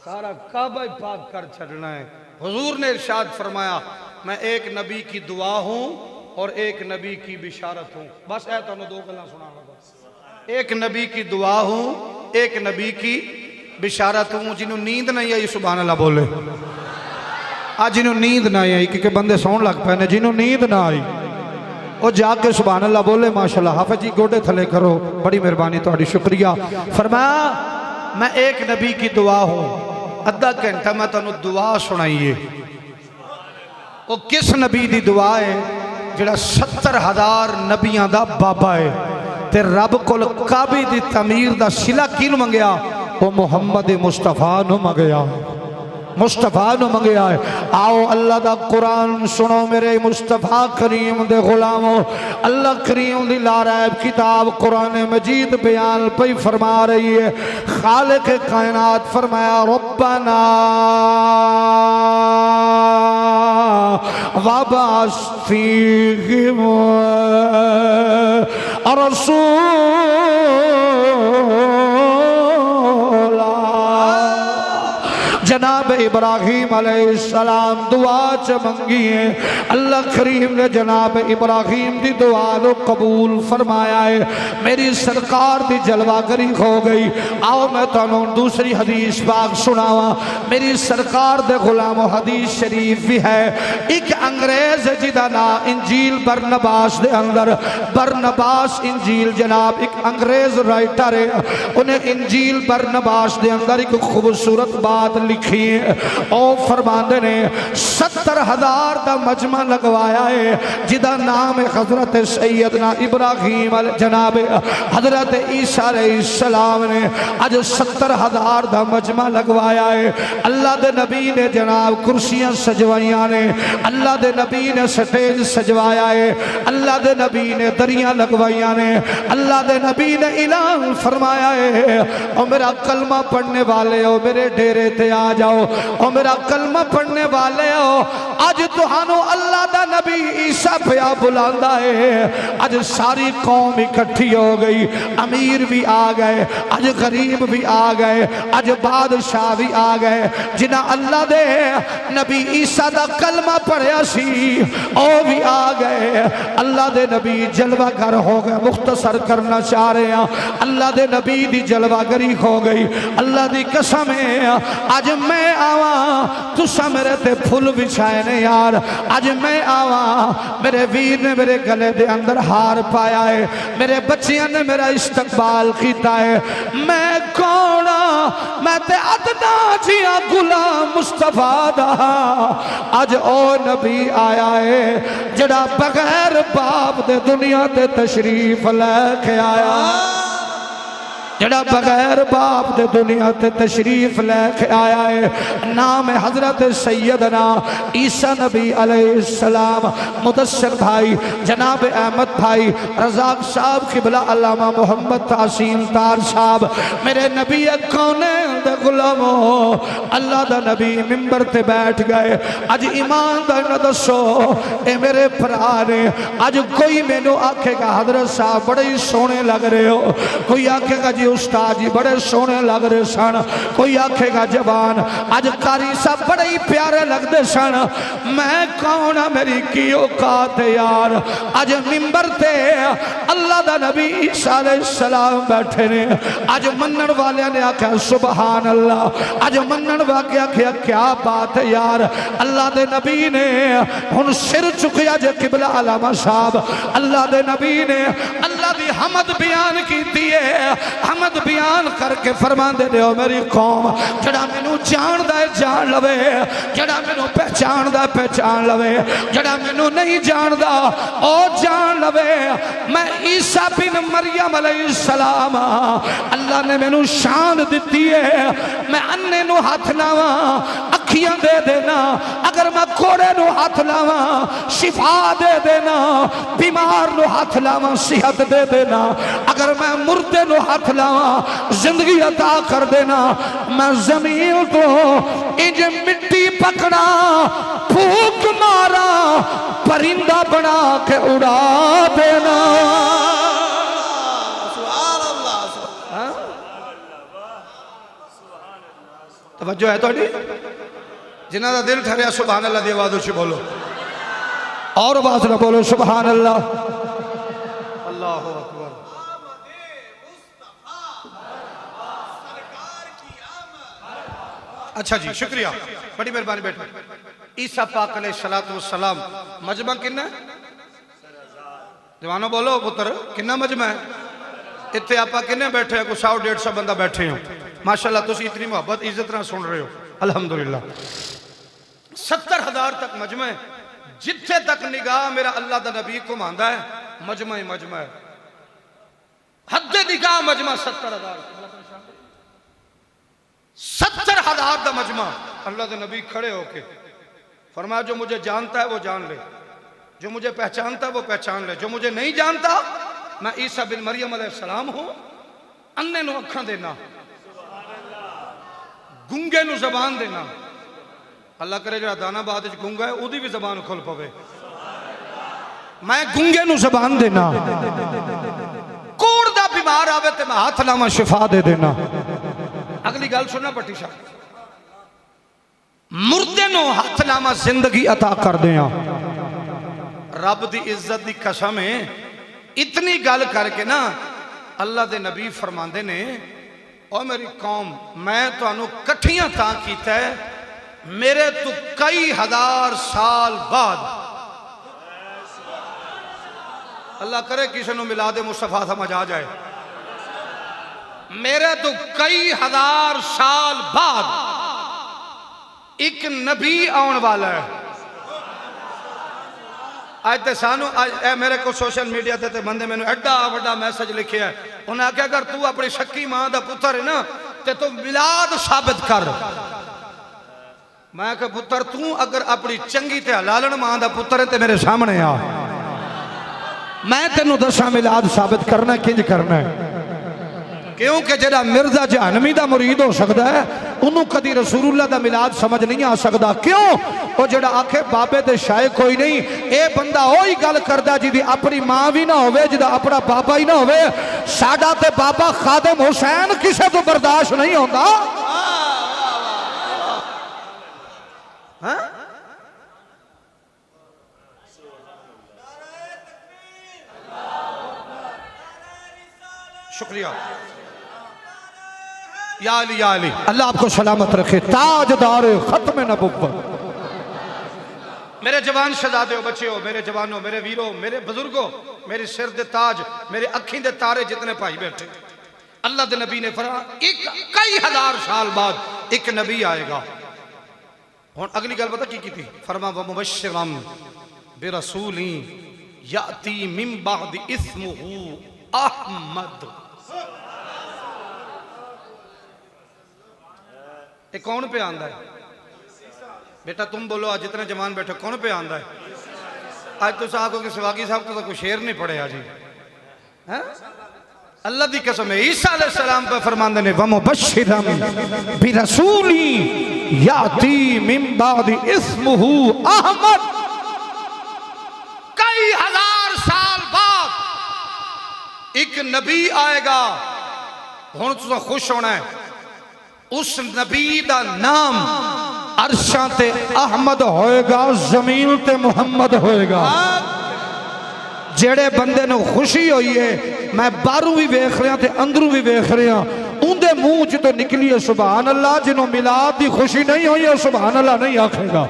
A: सारा काबा ही पाक कर छड़ना है। हुजूर ने इरशाद फरमाया मैं एक नबी की दुआ हूं और एक नबी की बिशारत हूं। बस ऐ तुहानू दो गल्लां सुनावां बस। एक नबी की दुआ हूं एक नबी की बिशारत हूं। जिन्हों नींद नहीं आई सुभान अल्लाह बोले। आज जिन्हों नींद ना आई क्योंकि बंदे सौन लग पे ने जिन्हों नींद ना आई वो जाके सुभान अल्लाह बोले माशाल्लाह। हाफिज जी गोडे थले करो बड़ी मेहरबानी तुहाडी शुक्रिया। फरमाया मैं एक नबी की दुआ हूं अद्धा घंटा मैं तुहानू दुआ सुनाइए। वो किस नबी की दुआ है जिहड़ा 70,000 नबियां दा बाबा है ते रब कोल काबे दी तमीर दा सिला किन मंगया वो मुहम्मद मुस्तफा नु मंगया। मुस्तफा नु मंगया है। आओ अल्लाह दा कुरान सुनो मेरे मुस्तफा करीम दे गुलामो। अल्लाह करीम दी लारैब किताब कुरान मजीद बयान पे फरमा रही है। खालिक कायनात फरमाया रब्बना वबास फीहिम रसूला। जनाब इब्राहिम अलैहिस्सलाम दुआ च मंगी है। अल्लाह करीम ने जनाब इब्राहिम की दुआ को कबूल फरमाया है। मेरी सरकार की जलवागरी हो गई। आओ मैं तुहानू दूसरी हदीस पाक सुनावा। मेरी सरकार दे गुलामो हदीस शरीफ भी है। एक अंग्रेज जिदा नाम इंजील बरनबास दे अंदर बरनबास इंजील जनाब एक अंग्रेज राइटर है। उन्हें इंजील बरनबास दे अंदर एक खूबसूरत बात लिखी है। ओ फरमाते ने 70,000 का मजमा लगवाया है जिदा नाम है हजरत सैयदना इब्राहिम जनाब हजरत ईसा अलैहिस्सलाम ने अज 70,000 का मजमा लगवाया है। अल्लाह के नबी ने जनाब कुर्सियां सजवाइया ने। अल्लाह के नबी ने स्टेज सजवाया है। अल्लाह के नबी ने दरियां लगवाइया ने। अल्लाह के नबी ने ऐलान फरमाया है और मेरा कलमा पढ़ने वाले हो मेरे डेरे ते आ जाओ। और मेरा कलमा पढ़ने वाले हो अज तुहानू अल्लाह दा नबी ईसा पिया बुलांदा है। अज सारी कौम इकट्ठी हो गई। अमीर भी आ गए, अज गरीब भी आ गए, अज बादशाह भी आ गए। जिन्हें अल्लाह दे नबी ईसा दा कलमा पढ़िया सी ओ भी आ गए। अल्लाह दे नबी जलवागर हो गए। मुख्तसर करना चाह रहे हैं। अल्लाह दे नबी दी जलवागरी हो गई। अल्लाह दी कसम है अज मैं आवा तुसा मेरे ते फुल बिछाए ने यार। अज मैं आवा मेरे वीर ने मेरे गले दे अंदर हार पाया है। मेरे बच्चियां ने मेरा इस्तकबाल किया है। मैं कौन मैं ते अदना जिया गुलाम मुस्तफा दा। अज ओ नबी आया है जड़ा बगैर बाप दे दुनिया ते तशरीफ लेके आया। जड़ा बगैर बाप दे दुनिया ते तशरीफ लेके आया है। नाम है हजरत सैयदना ईसा नबी अलैहिस्सलाम। मुदस्सिर भाई जनाब अहमद भाई रज़ाक साहब किबला अल्लामा मोहम्मद तासीम तार साहब मेरे नबी कौने दे गुलामो। अल्लाह दा नबी मिंबर ते बैठ गए। अज ईमानदार न दसो ए मेरे भरा ने अज कोई मैनू आखेगा हजरत साहब बड़े ही सोहने लग रहे हो। कोई आखेगा जी उस्ताद जी बड़े सोहने लग रहे सन। कोई आखेगा जवान अज कारी साहब बड़े ही प्यारे लगते सन। मैं कौन हाँ मेरी की औकात यार। अज मिंबर ते अल्लाह दा नबी ईसा अलैहिस्सलाम बैठे ने। अज मनन वाले ने आख्या सुभान अल्लाह। अज मनन वाले आख्या क्या बात है यार। अल्लाह दे नबी ने हुन सिर चुकया जे किबला अलामा साहब। अल्लाह दे नबी ने अल्लाह दी हमद बयान की है। हमद बयान करके फरमांदे ने मेरी कौम जड़ा मैनू जानदा है जान लवे। जड़ा मैनू पहचानदा पहचान लवे। जड़ा मैनू नहीं जानदा ओ जान लवे। मैं ईसा बिन मरियम अलैहिस्सलाम अल्लाह ने मैनू शान दी है। मैं अन्ने नू हाथ लावा अखियां दे देना। अगर मैं कोड़े नू हाथ लावा शिफा दे देना। बीमार नू हाथ लावा सेहत दे देना। अगर मैं मुर्दे नू हाथ लावा जिंदगी अता कर देना। मैं जमीन को इंज मिट्टी पकड़ा फूक मारा परिंदा बना के उड़ा देना। तवज्जो है थोड़ी जिन्हों का दिल ठहरिया सुभान अल्लाह दी आवाज़ उच्ची बोलो और आवाज़ ना बोलो सुभान अल्लाह। अल्लाह अकबर। अच्छा जी शुक्रिया बड़ी मेहरबानी बैठो। ईसा पाक अलैहिस्सलातु वस्सलाम मजमा किन्ना जवानों बोलो पुत्र किन्ना मजमा है। इतने आप किन्ने बैठे हैं कोई 100-150 बंदा बैठे हो। माशाल्लाह तुम इतनी मोहब्बत इज्जत ना सुन रहे हो अल्हम्दुलिल्लाह। 70,000 तक मजमा है। जिथे तक निगाह मेरा अल्लाह दा नबी घुमांदा है मजमा ही मजमा है। हद निगाह मजमा 70,000 का मजमा
C: अल्लाह के नबी खड़े होके फरमाया जो मुझे जानता है वो जान ले, जो मुझे पहचानता है वो पहचान ले, जो मुझे नहीं जानता मैं ईसा बिन मरियम अलैहिस्सलाम हूं। अन्ने नु अखां देना, गुंगे नु जबान देना। अल्लाह करे जो दानाबाद च गुंगा है उदी भी जबान खुल पवे। मैं गुंगे नु जबान देना, कोड़ दा बीमार आवे ते मैं हाथ लावा शिफा दे देना। अगली गल सुनना भट्टी साहब, मुर्दे नु हाथ लावा जिंदगी अता कर दिया। रब दी इज्जत दी कसम है, इतनी गल करके ना अल्लाह दे नबी फरमांदे ने ओ मेरी कौम मैं तुहानू कट्ठियां तां कीता है मेरे तो कई हजार साल बाद। अल्लाह करे किसी को मिलादे मुस्तफा समझ आ जाए। मेरे तो कई हजार साल बाद एक नबी आने वाला है। आज तो सानू मेरे को सोशल मीडिया ते बंदे मैंने एडा बड़ा मैसेज लिखे है, उन्हें आख्या अगर तू अपनी शक्की मां का पुत्र है ना तो तू मिलाद साबित कर। मैं कहा पुत्र तू अगर अपनी चंगी ते हलालन मां का पुत्र है तो मेरे सामने आ, मैं तेनों दसा मिलाद साबित करना किंज करना है। क्योंकि जरा मिर्जा जहनमी का मुरीद हो सकता है उन्होंने कभी रसूलुल्लाह का मिलाद समझ नहीं आ सकता। क्यों? वो जरा आखे बाबे ते शायद कोई नहीं, ये बंदा वही गल करता जिदी अपनी मां भी ना होवे, जिदा अपना बाबा ही ना होवे। साडा ते बाबा खादिम हुसैन किसी तो बर्दाश्त नहीं होता। हाँ? शुक्रिया या अली अल्लाह आपको सलामत रखे। ताजदार खत्म नबुव्वत। मेरे जवान शहजादे हो, बच्चे हो, मेरे जवानों, मेरे वीरों, मेरे बुजुर्गों, मेरे सिर दे ताज, मेरे अखी दे तारे जितने भाई बैठे, अल्लाह के नबी ने फरमाया एक कई हजार साल बाद एक नबी आएगा। हुण अगली गल पता की थी? फरमा व मुबश्शिरन बिरसूली याती मिन बाद इस्मुहु अहमद। ये कौन पे आंदा है? बेटा तुम बोलो, आज जितने जवान बैठे कौन पे आंदा है? आज तुम आखो कि सवागी साहब तो कोई शेर नहीं पढ़े जी है? अल्लाह की कसम है ईसा अलैहिस्सलाम पे फरमांदे ने व मुबश्शिरन बिरसूली याती मिन बाद इस्मुहु अहमद। कई हजार साल बाद एक नबी आएगा। हुण तुसां खुश होना है, उस नबी का नाम अरशां ते अहमद होएगा, जमीन ते मुहम्मद होएगा। जेड़े बंदे नूं खुशी हुई है, मैं बाहरों भी वेख रहा ते अंदरों भी वेख रहा, उनके मुंह च तो निकली है सुभान अल्लाह। जिन्हों मिलाद की खुशी नहीं हुई है सुभान अल्लाह नहीं आखेगा।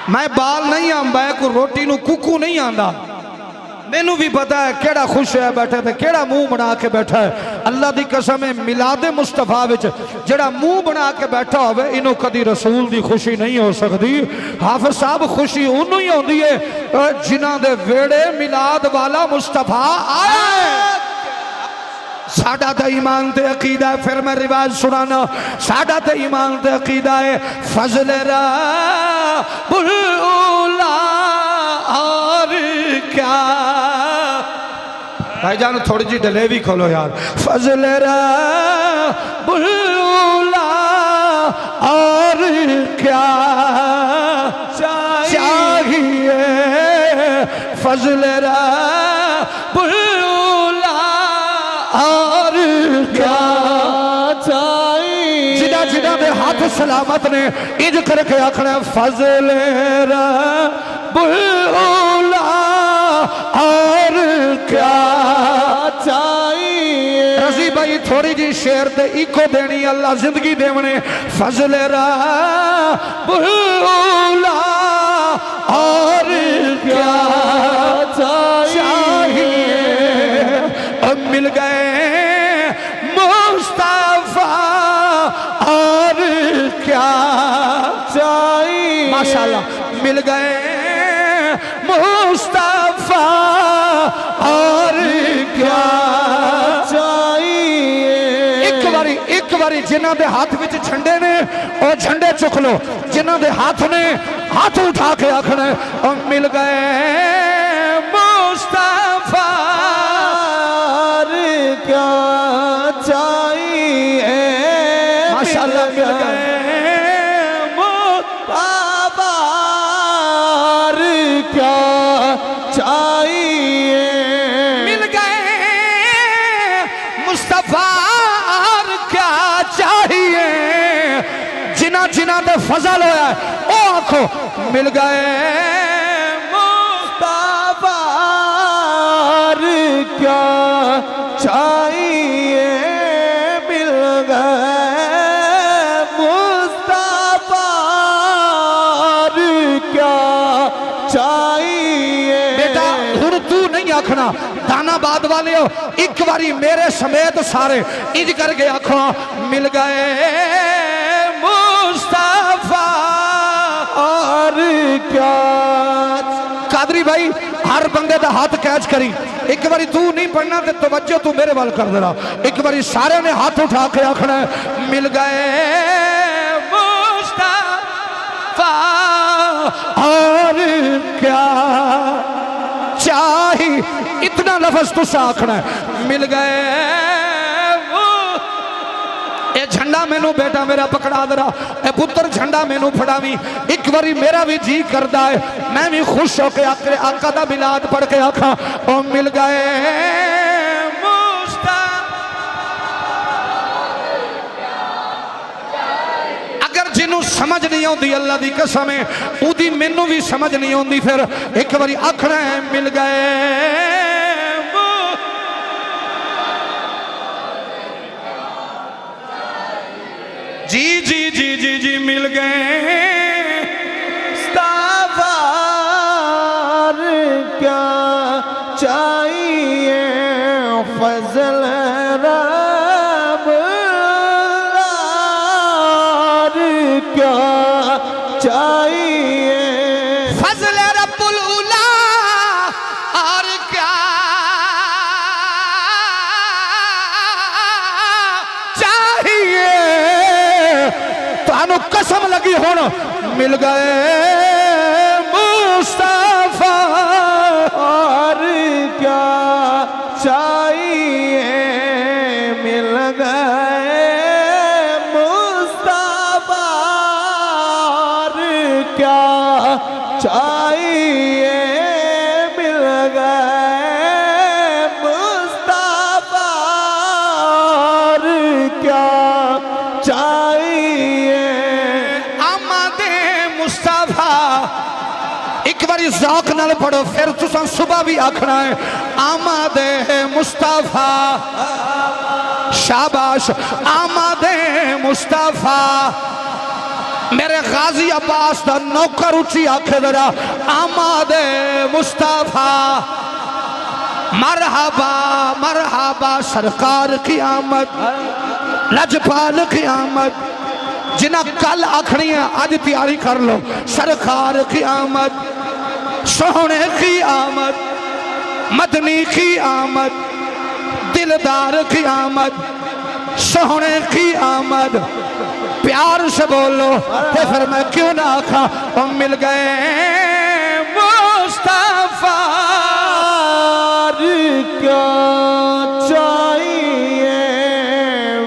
C: मैं बाल नहीं आंबा, कोई रोटी नूं कुकू नहीं आंदा। मैनू भी पता है केड़ा खुश है बैठा ते केड़ा मुंह बना के बैठा है। अल्लाह की कसम है मिलादे मुस्तफा विच जेड़ा मुंह बना के बैठा होवे इनू कदी रसूल की खुशी नहीं हो सकती। हाफिज साहब खुशी उन्हों ही आती है जिन्हां दे वेड़े मिलाद वाला मुस्तफा आए। साडा तो ईमान ते अकीदा है, फिर मैं रिवाज सुनाना। साडा तो ईमान ते अकीदा है फजल रब्बुल उला और क्या। भाईजान थोड़ी जी डले भी खोलो यार। फजल रब्बुल उला और क्या चाहिए, फजल रब्बुल उला और क्या चाहिए। जिदा जिदा दे हाथ सलामत ने इंज करके आखना फजल रब्बुल उला और क्या चाहिए। रजी भाई थोड़ी जी शेर ते इको देनी अल्लाह जिंदगी देवने। फजल रब्बुल उला और क्या चाहिए। अब मिल गए मुस्तफा और क्या चाहिए। माशाल्लाह मिल गए मुस्तफा और क्या चाहिए। एक बारी जिन्हां दे हाथ विच झंडे ने ओ झंडे चुक लो, जिन्हां दे हाथ ने हाथ उठा के आखना और मिल गए मुस्तफा
B: क्या चाहिए
C: माशाअल्लाह मिल गए
B: क्या चाहिए
C: मिल गए मुस्तफा क्या चाहिए जिन्हां जिन्हां दे फजल होया ओ आखो मिल गए
B: मुस्तफा क्या चाहिए मिल गए मुस्तफा क्या चाहिए।
C: बेटा हुण तू नहीं आखना दानाबाद वाले हो, एक बारी मेरे समेत सारे इंज करके आखो मिल गए मुस्तफा
B: और क्या।
C: कादरी भाई हर बंदे का हाथ कैच करी, एक बारी तू नहीं पढ़ना तो तवज्जो तू मेरे वाल कर देना, एक बारी सारे ने हाथ उठा के आखना मिल गए मुस्तफा और क्या चाहिए। इतना लफ्ज तुसा आखना मिल गए ए झंडा मैनू बेटा मेरा पकड़ा दे रहा ए पुत्र झंडा मैनू फड़ावी, एक बारी मेरा भी जी करता है मैं भी खुश होके आके आका दा मिलाद पढ़ के आखा ओ मिल गए अगर जिन्हों समझ नहीं आती अल्लाह की कसम है उदी मैनू भी समझ नहीं आती, फिर एक बारी आखना है मिल गए जी जी जी जी जी मिल गए
B: मुस्तफा क्या चाहिए फजल रब क्या चाहिए
C: फजल रब्बुल उला और क्या चाहिए। तानू कसम लगी हुण मिल गए मुस्तफा
B: और क्या चाहिए मिल गए मुस्तफा और क्या चाहिए मिल गए मुस्तफा और क्या चाहिए।
C: आमदे मुस्तफा एक बारी ज़ौक़ नाल पढ़ो फिर तुसां सुबह भी आखना है आमदे मुस्तफा शाबाश आमदे मुस्तफा मेरे गाजी अब्बास दा नौकर उची आखे जरा आमदे मुस्तफा मरहबा मरहबा सरकार की आमद लजपाल की आमद जिन्हें कल आखनी है आज तैयारी कर लो सरकार की आमद सोहने की आमद मदनी की आमद दिलदार की आमद सोहने की आमद प्यार से बोलो तो फिर मैं क्यों ना आखा हम मिल गए मुस्तफा
B: क्या चाहिए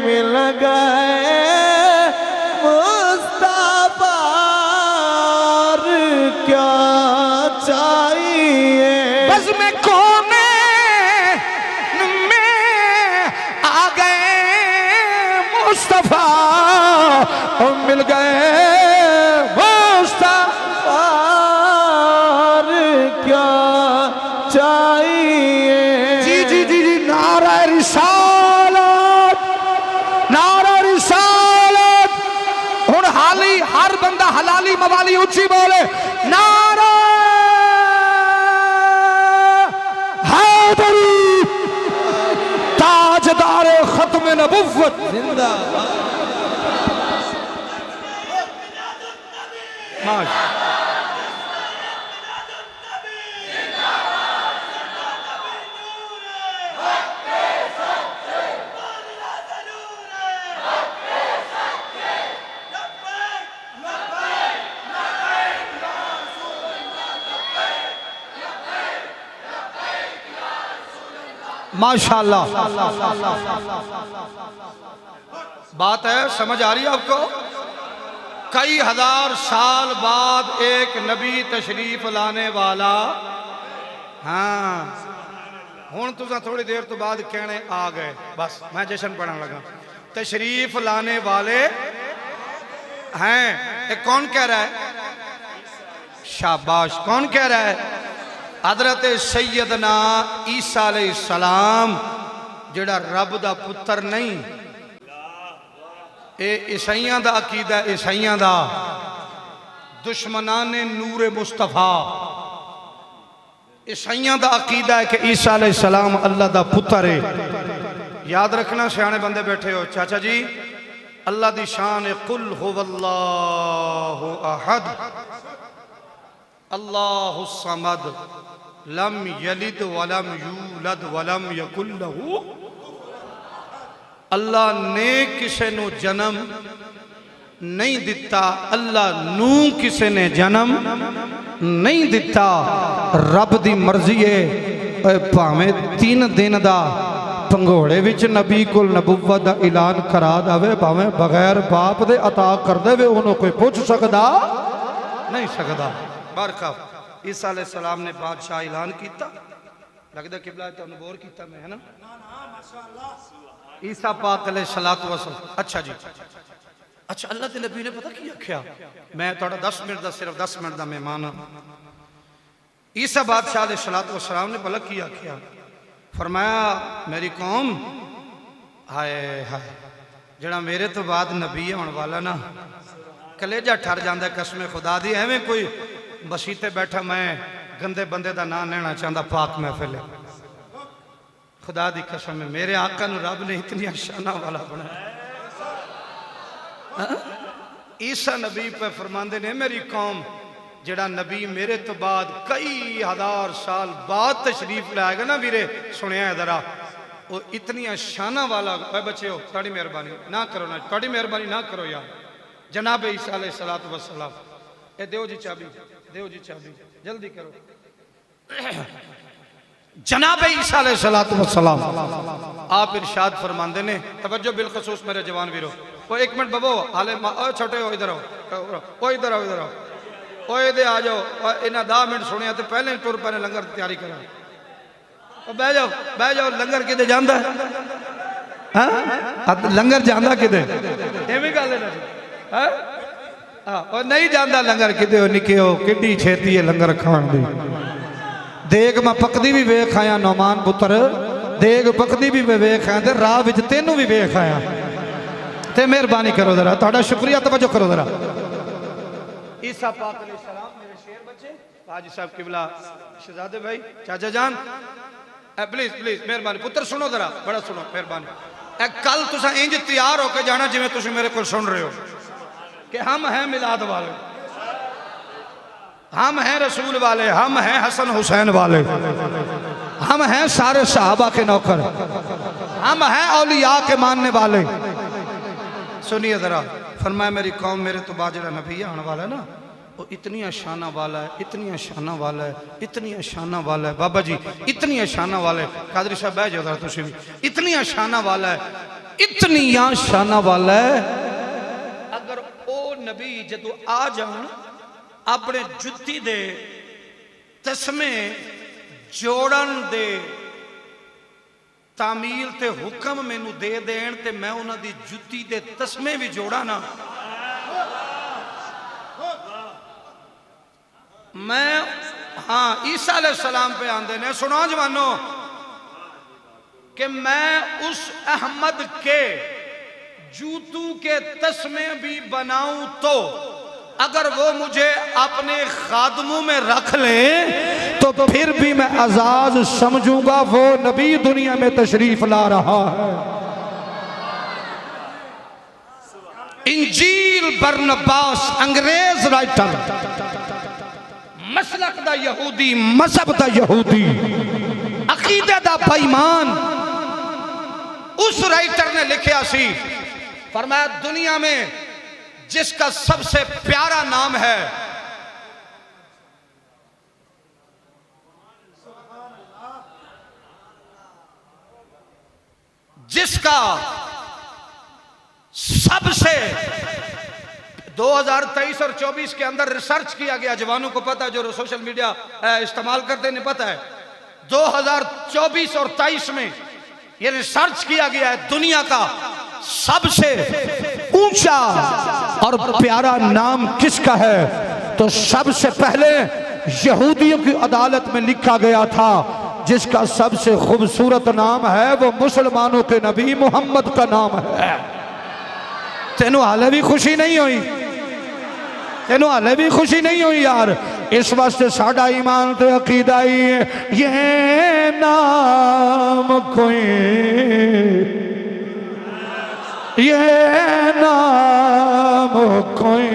B: मिल गए मुस्तफा क्या चाहिए।
C: बस में कोने में आ गए मुस्तफा हम मिल गए मुस्तफा
B: क्या चाहिए।
C: जी जी जी जी नारा रिसालत नारा रिसालत हुण हाली हर बंदा हलाली मवाली उच्ची बोले नारा हैदरी ताजदार खत्म नबुव्वत
B: जिंदा
A: माशाल्लाह। बात है, समझ आ रही है आपको? कई हजार साल बाद एक नबी तशरीफ लाने वाला। हाँ, हुण तुसां थोड़ी देर तो बाद कहने आ गए, बस मैं जश्न पढ़ने लगा। तशरीफ लाने वाले हैं। ये कौन कह रहा है? शाबाश। कौन कह रहा है? हजरत सैयदना ईसा अलैहिस्सलाम, जेड़ा रब दा पुत्र नहीं। ये ईसाइयां दा अकीदा, ईसाइयां दा दुश्मनान ने नूरे मुस्तफा। ईसाइयां दा अकीदा है कि ईसा अलैहिस्सलाम अल्लाह दा पुत्र है। याद रखना, सियाने बंदे बैठे हो। चाचा जी, अल्लाह दी शान है कुल हुवल्लाहु अहद अल्लाहु समद लम यलिद वलम यूलद वलम यकुल लहू। अल्लाह ने किसी नू जन्म नहीं दिता, अल्लाह नू किसी ने जन्म नहीं दिता। रब दी मर्जी है, भावें 3 दिन दा भंगोड़े विच नबी को नबुव्वत दा ऐलान करा दे, भावें बगैर बाप दे अता कर दे, उन्होंने कोई पूछ सकदा नहीं सकदा। बरखा ईसा अलैहिस्सलाम ने बादशाह ऐलान किया। लगता किबला तुहानू बोर किया मैं, है ना? ईसा पाक अलैहिस्सलातु वस्सलाम। अच्छा जी, अच्छा, अल्लाह के नबी ने पता की आख्या? मैं थोड़ा 10 मिनट का, सिर्फ 10 मिनट का मेहमान हाँ। ईसा बादशाह अलैहिस्सलातु वस्सलाम ने भला की आख्या? फरमाया, मेरी कौम, हाय हाय, जड़ा मेरे तो बाद नबी होने वाला ना, कलेजा ठर जाता कसम खुदा दी। एवं कोई बसीते बैठा मैं गंदे बंदे का नाम लेना चाहता पाक महफिल। खुदा दी कसम है, मेरे आका नू रब ने इतनी शाना वाला बनाया। ईसा नबी पे फरमाते ने, मेरी कौम, जड़ा नबी मेरे तो बाद कई हजार साल बाद तशरीफ लाएगा ना वीरे, सुनिया जरा, वो इतनी शाना वाला। बच्चे हो, थोड़ी मेहरबानी ना करो ना, थोड़ी मेहरबानी ना करो यार। जनाब ईसा अलैहिस्सलातु वस्सलाम, ए देव जी चाबी, देव जी चाबी, जल्दी करो। जनाब ईसा अलैहिस्सलातु वस्सलाम आप इरशाद फरमाते ने, तवज्जो बिलखसूस मेरे जवान वीरो। वो 1 मिनट बबो, हाले छोटे हो, इधर आओ, ओ इधर आओ, इधर आओ, ओ इधर आ जाओ। इन्हें 10 मिनट सुनिया तो पहले ही तुर पैने लंगर की तैयारी करा। बह जाओ, बह जाओ। लंगर किते जांदा है? लंगर जांदा किते? एवं गल है ना, और नहीं जाता लंगर किते। निके हो किड्डी छेती है लंगर खाण दी। देग मैं पकदी भी वेख आया, नौमान पुत्र, देग पकदी भी वेख आया, राह विच तेनू भी वेख आया। ते मेहरबानी करो जरा, तुहाडा शुक्रिया, तवज्जो करो जरा। ईसा पाक अलैहिस्सलाम, मेरे शेर बच्चे, हाजी साहब किबला, शहजादे भाई, चाचा जान, प्लीज प्लीज मेहरबानी, पुत्र सुनो जरा, बड़ा सुनो, मेहरबानी। कल तुसा इंज तैयार होकर जाना जिवें तुसीं मेरे को सुन रहे हो कि हम हैं मिलाद वाले, हम हैं रसूल वाले, हम हैं हसन हुसैन वाले, हम हैं सारे सहाबा के नौकर, हम हैं औलिया के मानने वाले। सुनिए जरा, फरमाया, मेरी कौम, मेरे तो बाद जरा नबी आने वाला है ना, वो इतनी शाना वाला है, इतनी शाना वाला है, इतनी शाना वाला है। बाबा जी, इतनी शाना वाला है। कादरी साहब बह जाओ जरा, तुसीं भी। इतनी शाना वाला है, इतनी शाना वाला है। अगर ओ नबी जदों आ जान, अपने जुत्ती दे तस्मे जोड़न दे तामील ते हुक्म मैनू दे देन, ते मैं उन्हां दी जुत्ती दे तस्मे भी जोड़ा ना। मैं हाँ, ईसा अलैहिस्सलाम पे आंदे ने, सुनो जवानों, कि मैं उस अहमद के जूतू के तस्मे भी बनाऊं तो अगर वो मुझे अपने खादमों में रख ले तो फिर भी मैं आजाद समझूंगा वो नबी दुनिया में तशरीफ ला रहा है। इंजील बरनबास अंग्रेज राइटर, मसलक दा यहूदी, मजहब दा यहूदी, अकीदे दा बेईमान, उस राइटर ने लिखा सी, फरमाया दुनिया में जिसका सबसे प्यारा नाम है जिसका सबसे 2023 और 24 के अंदर रिसर्च किया गया, जवानों को पता है, जो सोशल मीडिया इस्तेमाल करते हैं पता है, 2024 और 23 में ये रिसर्च किया गया है, दुनिया का सबसे
C: ऊंचा और प्यारा नाम किसका है? तो सबसे पहले यहूदियों की अदालत में लिखा गया था, जिसका सबसे खूबसूरत नाम है वो मुसलमानों के नबी मोहम्मद का नाम है। तेनों हाले भी खुशी नहीं हुई? तेनों हाले भी खुशी नहीं हुई यार? इस वास्ते साडा ईमान ते अकीदा ही है, ये नाम कोई, ये नाम कोई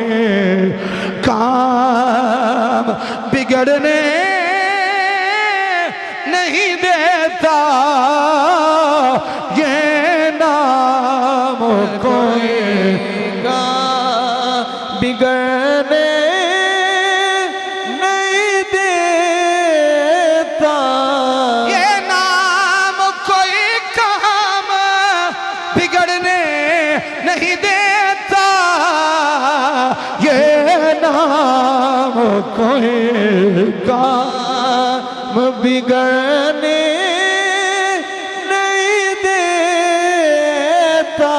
C: काम बिगड़ने नहीं देता, ये नाम कोई
B: बिगड़ने नहीं देता,
C: ये नाम कोई काम बिगड़ने नहीं देता, ये नाम कोई
B: काम बिगड़ने नहीं देता,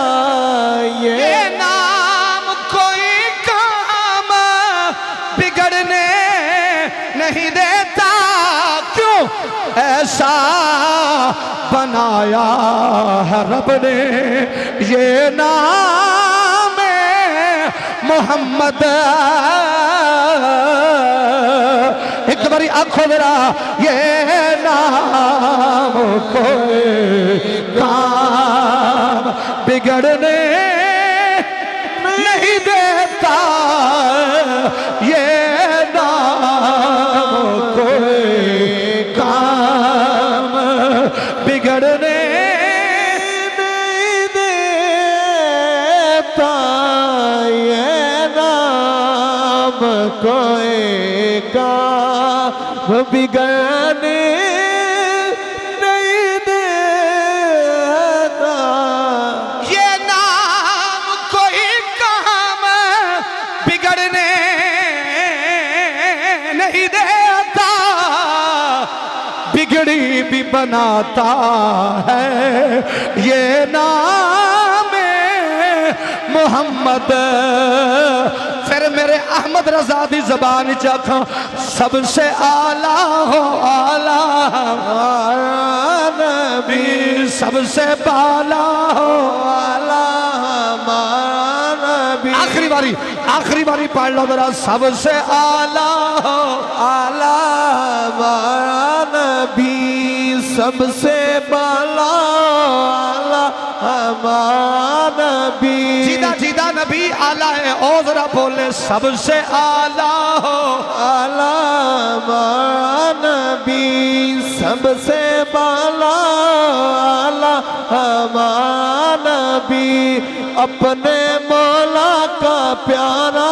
C: ये नाम कोई काम बिगड़ने नहीं देता। क्यों ऐसा बनाया है रब ने ये नाम मोहम्मद? एक बारी आंखों जरा, ये नाम कोई काम बिगड़ने नहीं देता, ये नाम कोई काम बिगड़ने
B: नहीं देता, ये नाम कोई काम बिगड़ने नहीं देता,
C: ये नाम कोई काम बिगड़ने नहीं देता, बिगड़ी भी बनाता है ये नाम मोहम्मद। फिर मेरे अहमद रजा दी ज़बान चाखा, सबसे आला हो आला नबी, सबसे बाला हो आला नबी। आखिरी बारी पढ़ लो जरा, सबसे आला हो आला
B: नबी, सबसे बाला आला हमारा नबी,
C: जीदा जीदा नबी आला है। और जरा बोले, सबसे आला हो
B: आला हमारा नबी, सबसे बाला आला हमारा नबी, अपने मौला का प्यारा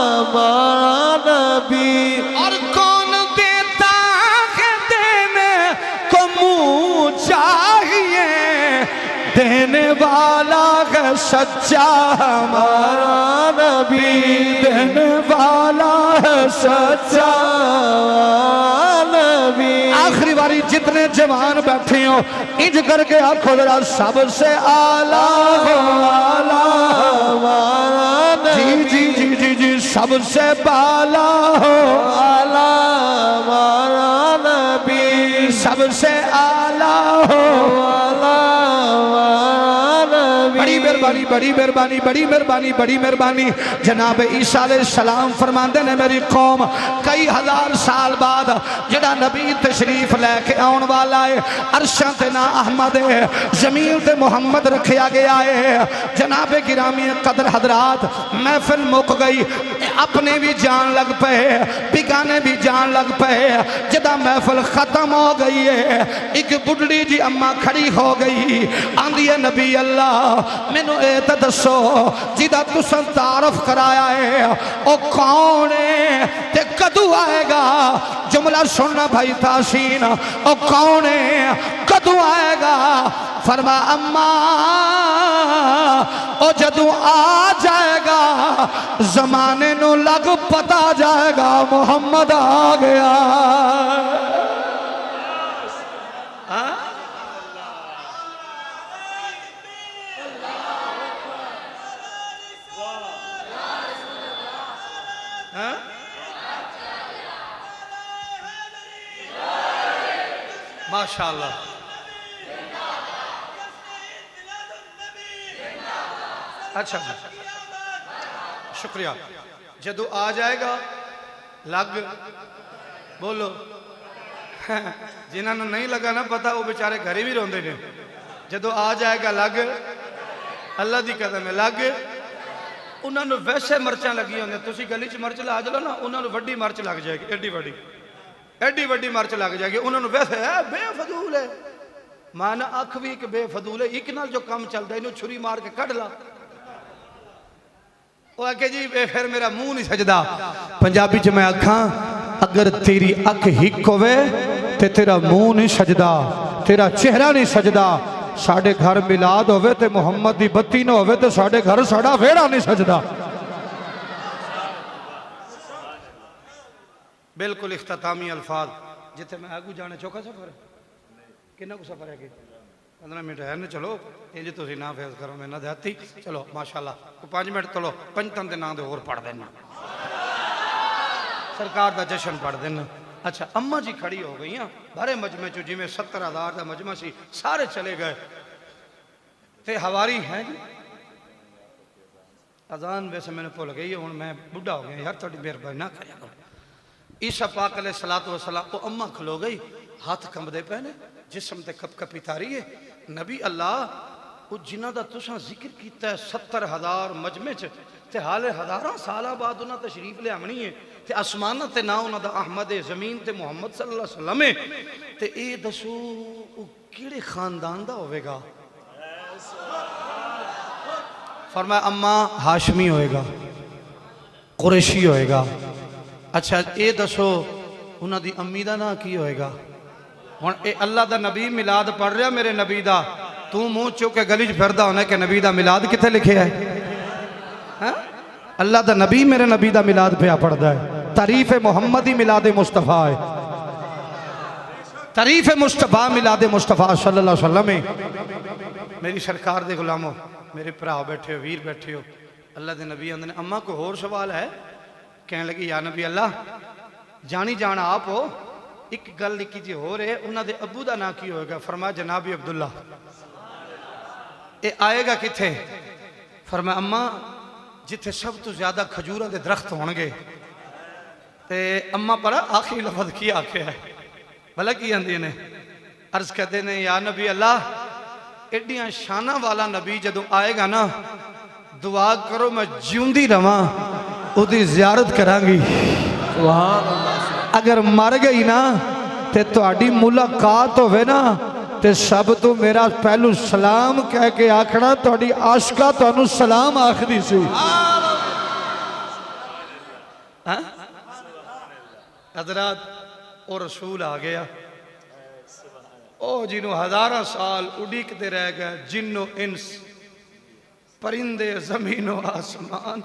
B: हमारा नबी।
C: और कौन देता है देने को मुँह चाहिए, देने वाला है सच्चा हमारा नबी, देने वाला है सच्चा नबी। आखिरी बारी जितने जवान बैठे हो इंज करके आखो जरा, सबसे आला हो आला
B: हमारा
C: जी जी जी जी जी, सबसे बाला हो
B: आला हमारा नबी,
C: सबसे आला हो
B: आला हमारा नबी।
C: बड़ी मेहरबानी बड़ी मेहरबानी बड़ी मेहरबानी बड़ी मेहरबानी। जनाब ईसा अलैहिस्सलाम फरमाते ने, मेरी कौम कई हजार साल बाद जड़ा नबी तशरीफ लैके आने वाला है, अरशां ते ना अहमद है, जमीन ते मुहम्मद रखा गया है। जनाब गिरामी कदर हजरात, महफिल मुक गई, अपने भी जान लग पे, बिगाने भी जान लग पे। जदा महफिल खत्म हो गई है, एक बुढ़ी जी अम्मा खड़ी हो गई, आंदी है नबी अल्लाह मैनू ए तो दसो जिदा तुसन तारफ कराया है ओ कौन है? ते कदू आएगा? जुमला सुनना भाई तासीन, ओ कौन है कदू आएगा? फरमा अम्मा ओ जदू आ जाएगा जमाने नु लग पता जाएगा मोहम्मद आ गया।
A: माशाअल्लाह। अच्छा जी, शुक्रिया। जदू आ जाएगा लग बोलो जिन्होंने नहीं लगा ना पता वो बेचारे घर ही भी रोंदे ने। जदू आ जाएगा लग अल्लाह की कदम है लग। उन्होंने वैसे मर्चां लगी होंगे, तुसी गली च मर्च ला चलो ना, उन्होंने वड्डी मर्च लग जाएगी, एडी वड्डी मर्च लग जाएगी। उन्होंने वैसे है बेफजूल है, माना अख भी एक बेफजूल है, एक नाल जो काम चलता इन्हों छुरी मार के कढ़ ला। वो आके जी फिर मेरा मुंह नहीं सजदा। पंजाबी च मैं आखा अगर तेरी अख हिक होवे ते तेरा मुंह नहीं सजदा, तेरा चेहरा नहीं सजदा। साढ़े घर मिलाद होवे ते मुहम्मद दी बत्ती ना होवे ते साढ़े घर साड़ा वेड़ा नहीं सजदा। बिल्कुल इख्तितामी अल्फाज जिथे मैं आगू जाने चौका सफर किन्ना को सफर है कि 15 मिनट है ना। चलो इंज तुसी ना फेस करो मैं ना देती। चलो माशाल्लाह 5 मिनट चलो पंचतन के नाम होर पढ़ देना, सरकार का जश्न पढ़ देना। अच्छा अम्मा जी खड़ी हो गई हैं बारे मजमे चो, जिमें 70,000 का मजमा सी, सारे चले गए ते हवारी हैं जी। अजान वैसे मैंने भुल गई है, हूँ मैं बुढ़ा हो गया यार, थोड़ी मेहरबानी ना करिया करो। ईसा पाक अलैहिस्सलातु वस्सलाम वो अम्मा खलो गई, हाथ कंबदे पे ने, जिसम ते कपकपी तारी है। नबी अल्लाह वो जिन्हों का तुसा जिक्र किया 70,000 मजमे च, ते हाले हज़ारों साल बाद उन्हें तशरीफ लियावनी है, ते आसमान ते ना उन्होंने अहमद है, जमीन ते मुहम्मद सल्लल्लाहु अलैहि वसल्लम है। ते ये दसो वो किहड़े खानदान का होवेगा? फरमाया अम्मा हाशमी होएगा, कुरैशी होएगा। अच्छा ये दसो उन्होंने अम्मी का नाम की होएगा? हुण ये अल्लाह का नबी मिलाद पढ़ रहा मेरे नबी का, तू मुंह चुक के गली च फिरदा होना कि नबी का मिलाद किथे लिखे है? अल्लाह का नबी मेरे नबी का मिलाद पिया पढ़ता है। तारीफ मुहम्मद ही मिलाद मुस्तफ़ा है, तारीफ मुस्तफ़ा मिलाद मुस्तफ़ा सल्लल्लाहु अलैहि वसल्लम है। मेरी सरकार दे गुलामो, मेरे भरा बैठे हो, वीर बैठे हो, अल्लाह के नबी आंदे ने अम्मा को होर सवाल है? कहने लगी या नबी अल्लाह जानी जान आप हो, एक गल निकी जी हो रहे, उन्होंने अबू का नाम की होएगा? फरमाया जनाबी अब्दुल्ला। ये आएगा किथे? फरमाया अम्मा जिथे सब तो ज्यादा खजूरों के दरख्त होंगे। ते अम्मा पर आखिरी लफज की आख्या है भला की आंदी ने? अर्ज कहते ने या नबी अल्लाह एडियां शाना वाला नबी जदों आएगा ना, दुआ करो मैं जिउंदी रवां, उदी जियारत करांगी। अगर मर गई ना ते तुहाडी मुलाकात होवे ना, ते सब तो मेरा पहलू सलाम कह के आखना तुहाडी आशिका तुहानू सलाम आखदी सी। हजरात वो रसूल आ गया, ओ जिन्हों हजारों साल उड़ीकते रह गए, जिन्नो इंस परिंदे जमीनो आसमान,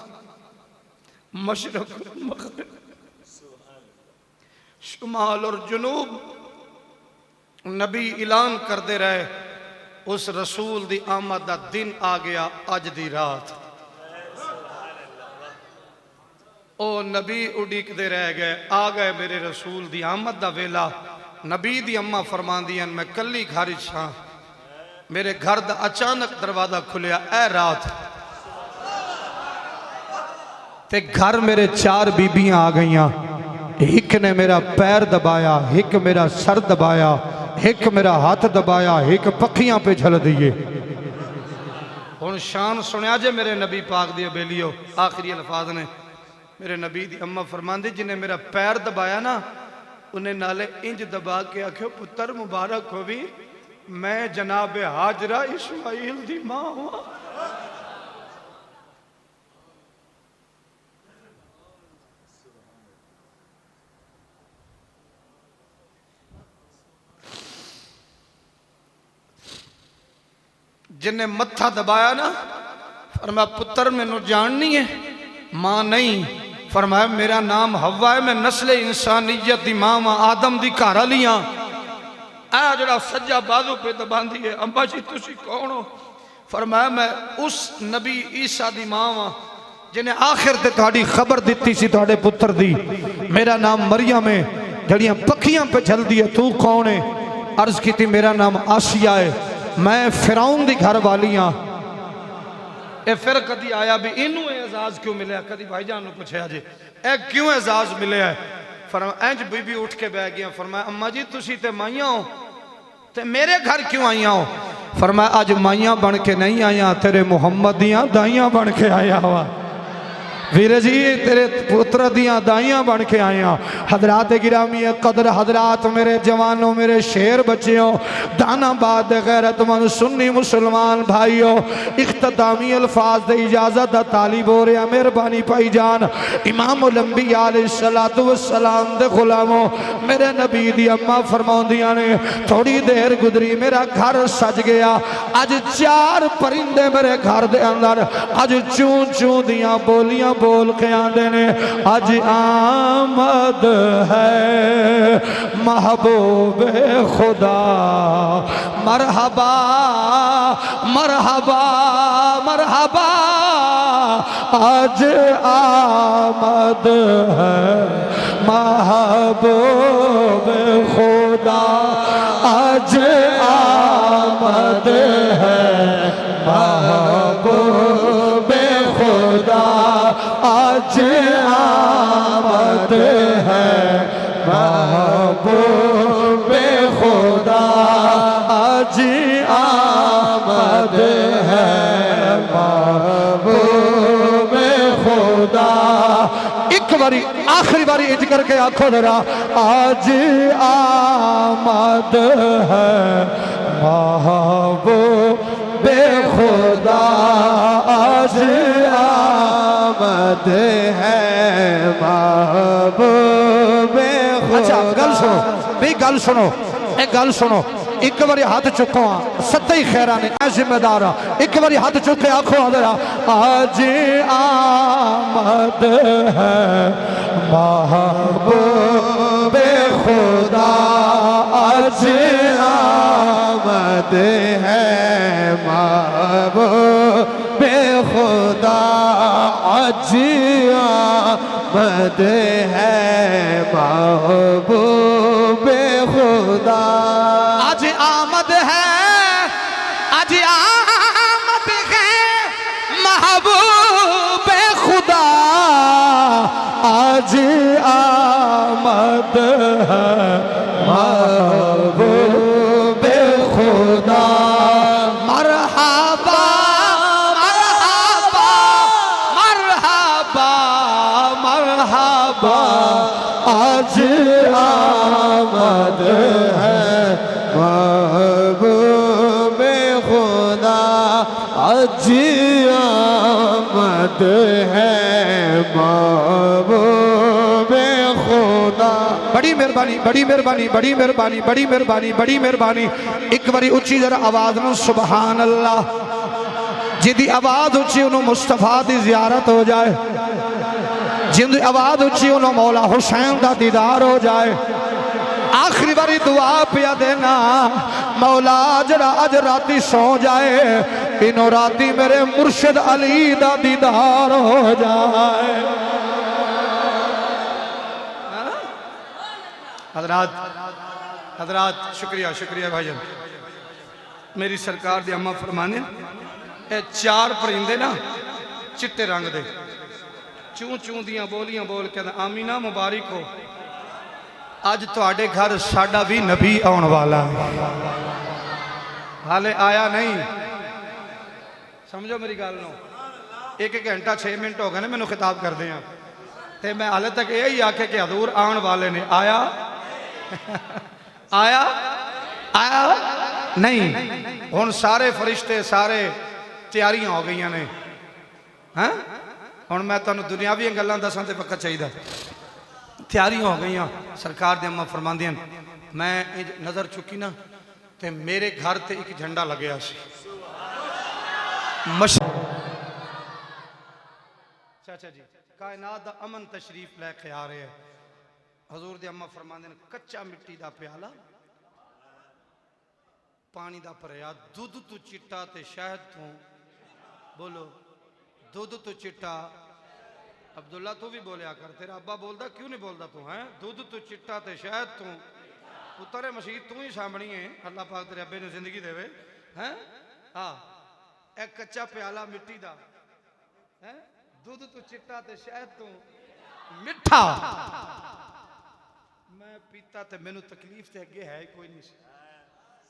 A: मशरक मगरिब शुमाल और जुनूब, नबी ऐलान करते रहे उस रसूल दी आमद दा दिन आ गया, अज दी रात। ओ नबी उड़ीकते रह गए, आ गए मेरे रसूल दी आमद दा वेला। नबी दी अम्मा फरमांदी मैं कली घर छा, मेरे घर दा अचानक दरवाजा खुलिया ए रात, ते घर मेरे 4 बीबियां आ गईयां। एक ने मेरा पैर दबाया, एक मेरा सर दबाया, एक मेरा हाथ दबाया, एक पखियां पे झल दिए। हुण शान सुनिया जे मेरे नबी पाक दी बेलियो, आखिरी अल्फाज ने मेरे नबी दी अम्मा फरमांदी जिन्हें मेरा पैर दबाया ना, उन्हें नाले इंज दबा के आख्यो पुत्र मुबारक हो भी, मैं जनाब हाजरा इस्माइल दी मां हुआ। जिन्हें मत्था दबाया ना, फरमाया पुत्र मैनू जाननी है, मां नहीं। फरमाया मेरा नाम हवा है, मैं नस्ले इंसानियत दी मां वां, आदम दी घर वाली हां। आ जड़ा सज्जा बाजू पे दबांदी है, अम्बा जी तुसी कौन हो? फरमाया मैं उस नबी ईसा दी मां वां जिन्हें आखिर ते तुहाडी खबर दिती सी तुहाडे पुत्र दी। मेरा नाम मरियम है, जड़ियां पखियां पे चलदी है। तू कौन है? अर्ज की मेरा नाम आसिया है, मैं फिरौन दी घर वाली हाँ। ए फिर कदी आया भी इनू एजाज क्यों मिले? कदी भाईजान ने पूछा जे ए क्यों एजाज मिले है? फरमाया इंज बीबी उठ के बह गया। फरमाया अम्मा जी तुसी ते माइया हो, ते मेरे घर क्यों आईया हो? फरमाया अज माइया बन के नहीं आया, तेरे मुहम्मद दियां दाइयां बन के आया हुआ। वीर जी तेरे पुत्र दियां दाइयां बन के आया। हजरात गिरामी कदर हजरात, मेरे जवानों, मेरे शेर बच्चियों, दानाबाद गैरतमंद सुन्नी मुसलमान भाइयों, इख्तितामी अल्फाज दे इजाजत दा तालिब हो रहा। मेहरबानी भाई जान, इमामुल अंबिया अलैहिस्सलातु वस्सलाम दे गुलामों, मेरे नबी दी अम्मा फरमाउंदियां ने थोड़ी देर गुजरी मेरा घर सज गया। अज 4 परिंदे मेरे घर दे अंदर अज चूं चूं दियां बोलियां बोल के आंदे ने, अज आमद है महबूब खुदा, मरहबा मरहबा मरहबा, आज आमद है महबूब खुदा, आज आमद है महबूब खुदा, आज आमद है महबूब खुदा, आज आमद है महबूब खुदा। एक बारी आखिरी बारी इज करके आखो जरा, आज आमद है महबूब खुदा, आज आमद है महबूब खुदा। अच्छा गल सुनो भाई, गल सुनो, एक गल सुनो। एक बारी हाथ चुको सत्ते ही खैरा ने, मैं जिम्मेदार हाँ। एक बारी हाथ चुक के आखो जरा, आज आमद है महबूब खुदा, आज आमद है महबूब खुदा, आज आमद है महबूब खुदा, आज आमद है, आज आमद है महबूब खुदा, आज आमद है महबूब खुदा, मरहबा मरहबा मरहबा मरहबा, आज आमद है महबूब खुदा, आज आमद है महबूब खुदा। बड़ी मेहरबानी बड़ी मेहरबानी बड़ी मेहरबानी बड़ी मेहरबानी बड़ी मेहरबानी। एक बारी उच्ची जरा आवाज न सुभान अल्लाह। जिंदी आवाज उच्ची उन्होंने मुस्तफा की जियारत हो जाए, जिंदी आवाज उच्ची उन्होंने मौला हुसैन का दीदार हो जाए। आखिरी बारी दुआ पिया देना, मौला जरा अज राती सौ जाए, इनो राती मेरे मुर्शिद अली दा दीदार हो जाए। हजरात हजरात शुक्रिया शुक्रिया भाईजान। मेरी सरकार दी अम्मा फरमाने, ये 4 परिंदे ना चिट्टे रंग दे चूं चूं दियां बोलियां बोल के आमीना मुबारक हो, अज तुहाडे घर साडा भी नबी आउण वाला है। हाले आया नहीं, समझो मेरी गल नो। 1 घंटा 6 मिनट हो गए ने मैनू खिताब करदे हैं, ते मैं हाले तक यही आखे कि हजूर आउण वाले ने। आया आया आया नहीं। हुण सारे फरिश्ते सारे तैयारियां हो गई ने। हैं हुण मैं तुहानू दुनियावी गल्लां दसां ते वक्त चाहिदा। तैयारियां हो गई, सरकार दे अम्मा फरमांदियां, मैं नज़र चुकी ना ते मेरे घर ते एक झंडा लग्या सी। चाचा जी कायनात दा अमन तशरीफ लैके आ रहे हैं। हजूर दे अम्मा फरमांदे ने कच्चा मिट्टी दा प्याला पानी दा भरिया दुध तो चिट्टा ते शहद तो बोलो दुध तो चिट्टा। अब्दुल्ला तू भी बोलिया कर, तेरा अब्बा बोलदा क्यों नहीं बोलदा तू है? दुध तो चिट्टा ते शहद तो पुत्तर मसीह तू ही सामनी है। अल्लाह पाक तेरे अब्बे ने जिंदगी देवे हैं। हाँ एक कच्चा प्याला मिट्टी दा है दुध तो चिट्टा ते शहद तो मिठा मैं पीता ते मैनू तकलीफ ते अगे है कोई नहीं।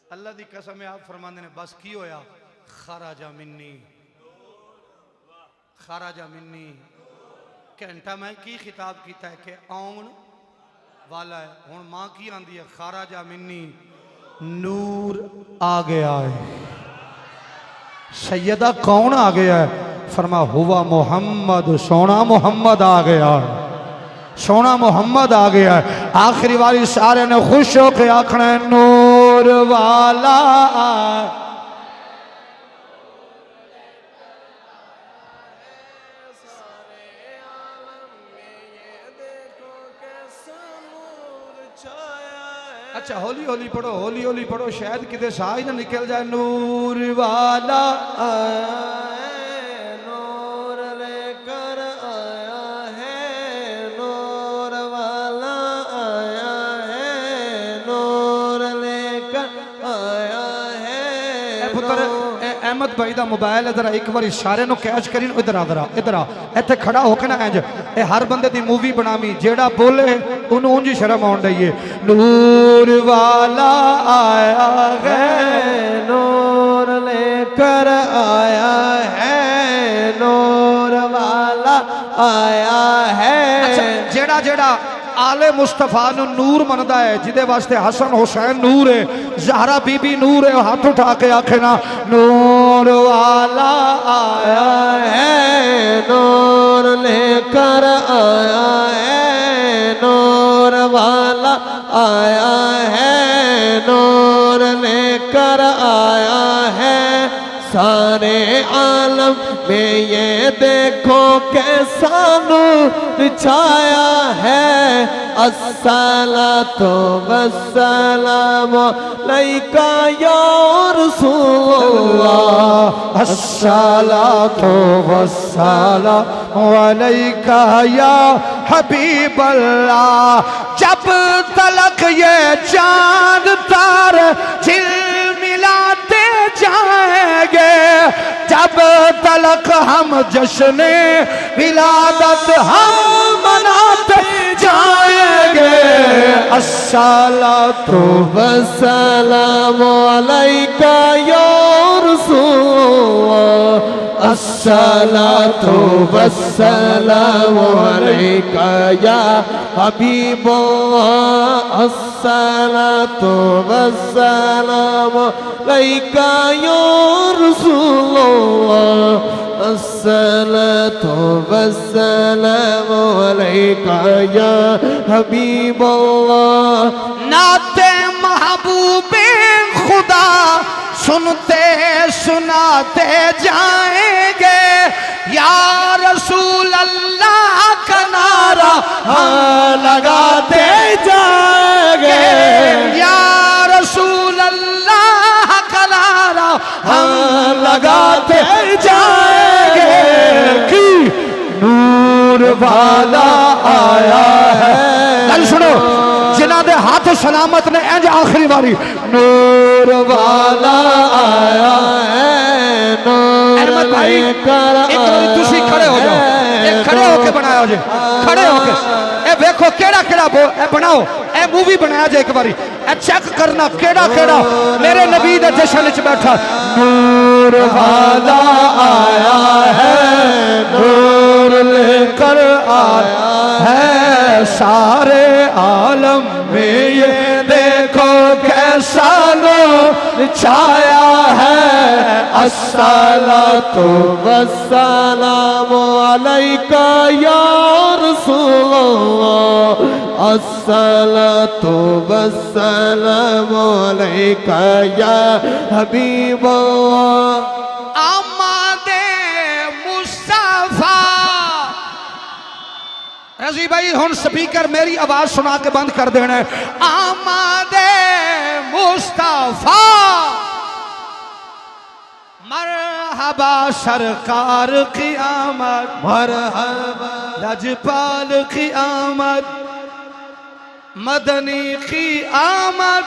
A: अल्लाह दी कसम है आप फरमांदे ने बस की होया खराजा मिन्नी खराजा मिन्नी। घंटा मैं की खिताब किया है कि आउन वाला है। हुण मां की आंदी है खराजा मिन्नी नूर आ गया है। सैयदा कौन आ गया है? फरमा हुआ मोहम्मद, सोना मोहम्मद आ गया है, सोना मोहम्मद आ गया है। आखिरी वाली सारे ने खुश होकर आखना है नूर वाला अच्छा होली होली पढ़ो, होली होली पढ़ो, शायद कितने साज ना निकल जाए। नूर वाला
B: नूर लेकर आया है, नूर वाला आया है, नूर लेकर आया है।
A: पुत्र अहमद भाई का मोबाइल इधर एक बार सारे कैच करी इधर आ इधर आ इतने खड़ा होकर ना इंज ए हर बंदे की मूवी बनावी जेड़ा बोले उन्होंने उंज शर्म आउन दई है। नूर वाला आया है,
B: नूर लेकर आया है, नूर वाला आया है।
A: अच्छा जेड़ा जेड़ा आले मुस्तफा नूर मनदा है जिदे वास्ते हसन हुसैन नूर है, ज़हरा बीबी नूर है, हाथ उठा के आखे ना नूर वाला
B: आया है, नूर लेकर आया है, नूर वाला आया है, नूर लेकर आया है। सारे आलम में ये देखो कैसा नूर छाया है। अस्सलातु वस्सलामु अलैका या रसूलल्लाह,
A: अस्सलातु वस्सलामु अलैका या हबीबल्लाह। जब तलक ये चांद तारे झिलमिलाते जाएंगे, जब तलक हम जश्न विलादत हम मनाते जाएंगे। अस्सलातु
B: वस्सलामु अलैका या रसूलल्लाह, अस्सलातु वस्सलामु अलैका या हबीबल्लाह, अस्सलातु वस्सलामु अलैका या रसूलल्लाह, अस्सलातु वस्सलामु अलैका या हबीबल्लाह।
A: नाते महबूबे खुदा सुनते सुनाते जाएंगे, या रसूल अल्लाह का नारा
B: लगाते जाएंगे,
A: या रसूल अल्लाह का नारा
B: हम लगाते जाएंगे कि नूर वाला आया है।
A: गल सुनो जिन्हां दे हाथ सलामत ने इंज आखिरी बारी
B: नूर वाला आया है,
A: अहमद भाई एक बारी तुसी खड़े हो जाओ, एक खड़े होके बनाया जे, खड़े होके ए देखो केड़ा केड़ा ए बनाओ ए मूवी बनाया जे एक बारी ए चेक करना केड़ा केड़ा मेरे नबी दे जश्न विच बैठा।
B: नूर वाला आया है, नूर लेकर आया है।
A: सारे आलम में ये देखो कैसा नूर छाया है।
B: अस्सलातु वस्सलामु अलैका या रसूलल्लाह, अस्सलातु वस्सलामु अलैका या हबीबल्लाह।
A: आमाद
C: रजी भाई हुन स्पीकर मेरी आवाज सुना के बंद कर देना है। आमदे मुस्तफा मरहबा सरकार की आमद,
B: मरहबा
C: लजपाल की आमद, मदनी की आमद,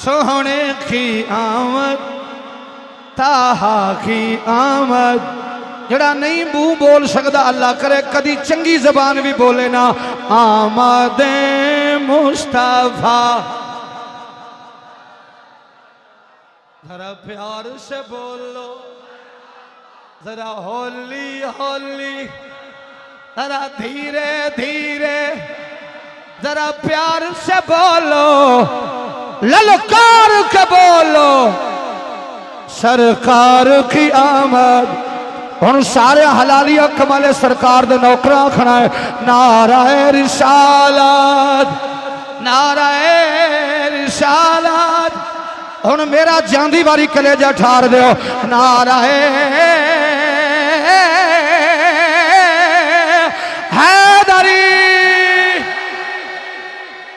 C: सोहने की आमद, ताहा की आमद। जड़ा नहीं मुंह बोल सकता अल्लाह करे कदी चंगी जबान भी बोले ना। आमदे मुस्तफा जरा प्यार से बोलो, जरा होली होली, जरा धीरे धीरे, जरा प्यार से बोलो, ललकार के बोलो सरकार की आमद। हुन सारे हलालिया कमाले सरकार दे नौकरा खड़ा है। नाराए रिसालत, नाराए रिसालत। हुन मेरा जांदी वारी कलेजा ठार दो। नाराए हैदरी।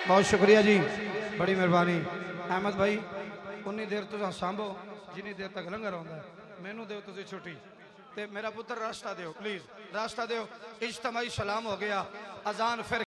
C: बहुत शुक्रिया जी, बड़ी मेहरबानी। अहमद भाई उन्नी देर तुम सांभो जिन्नी देर तक लंगर आंदा है। मैनू दो तुझे छुट्टी ते मेरा पुत्र रास्ता दो, प्लीज रास्ता दो। इज्तमाई सलाम हो गया, अजान फिर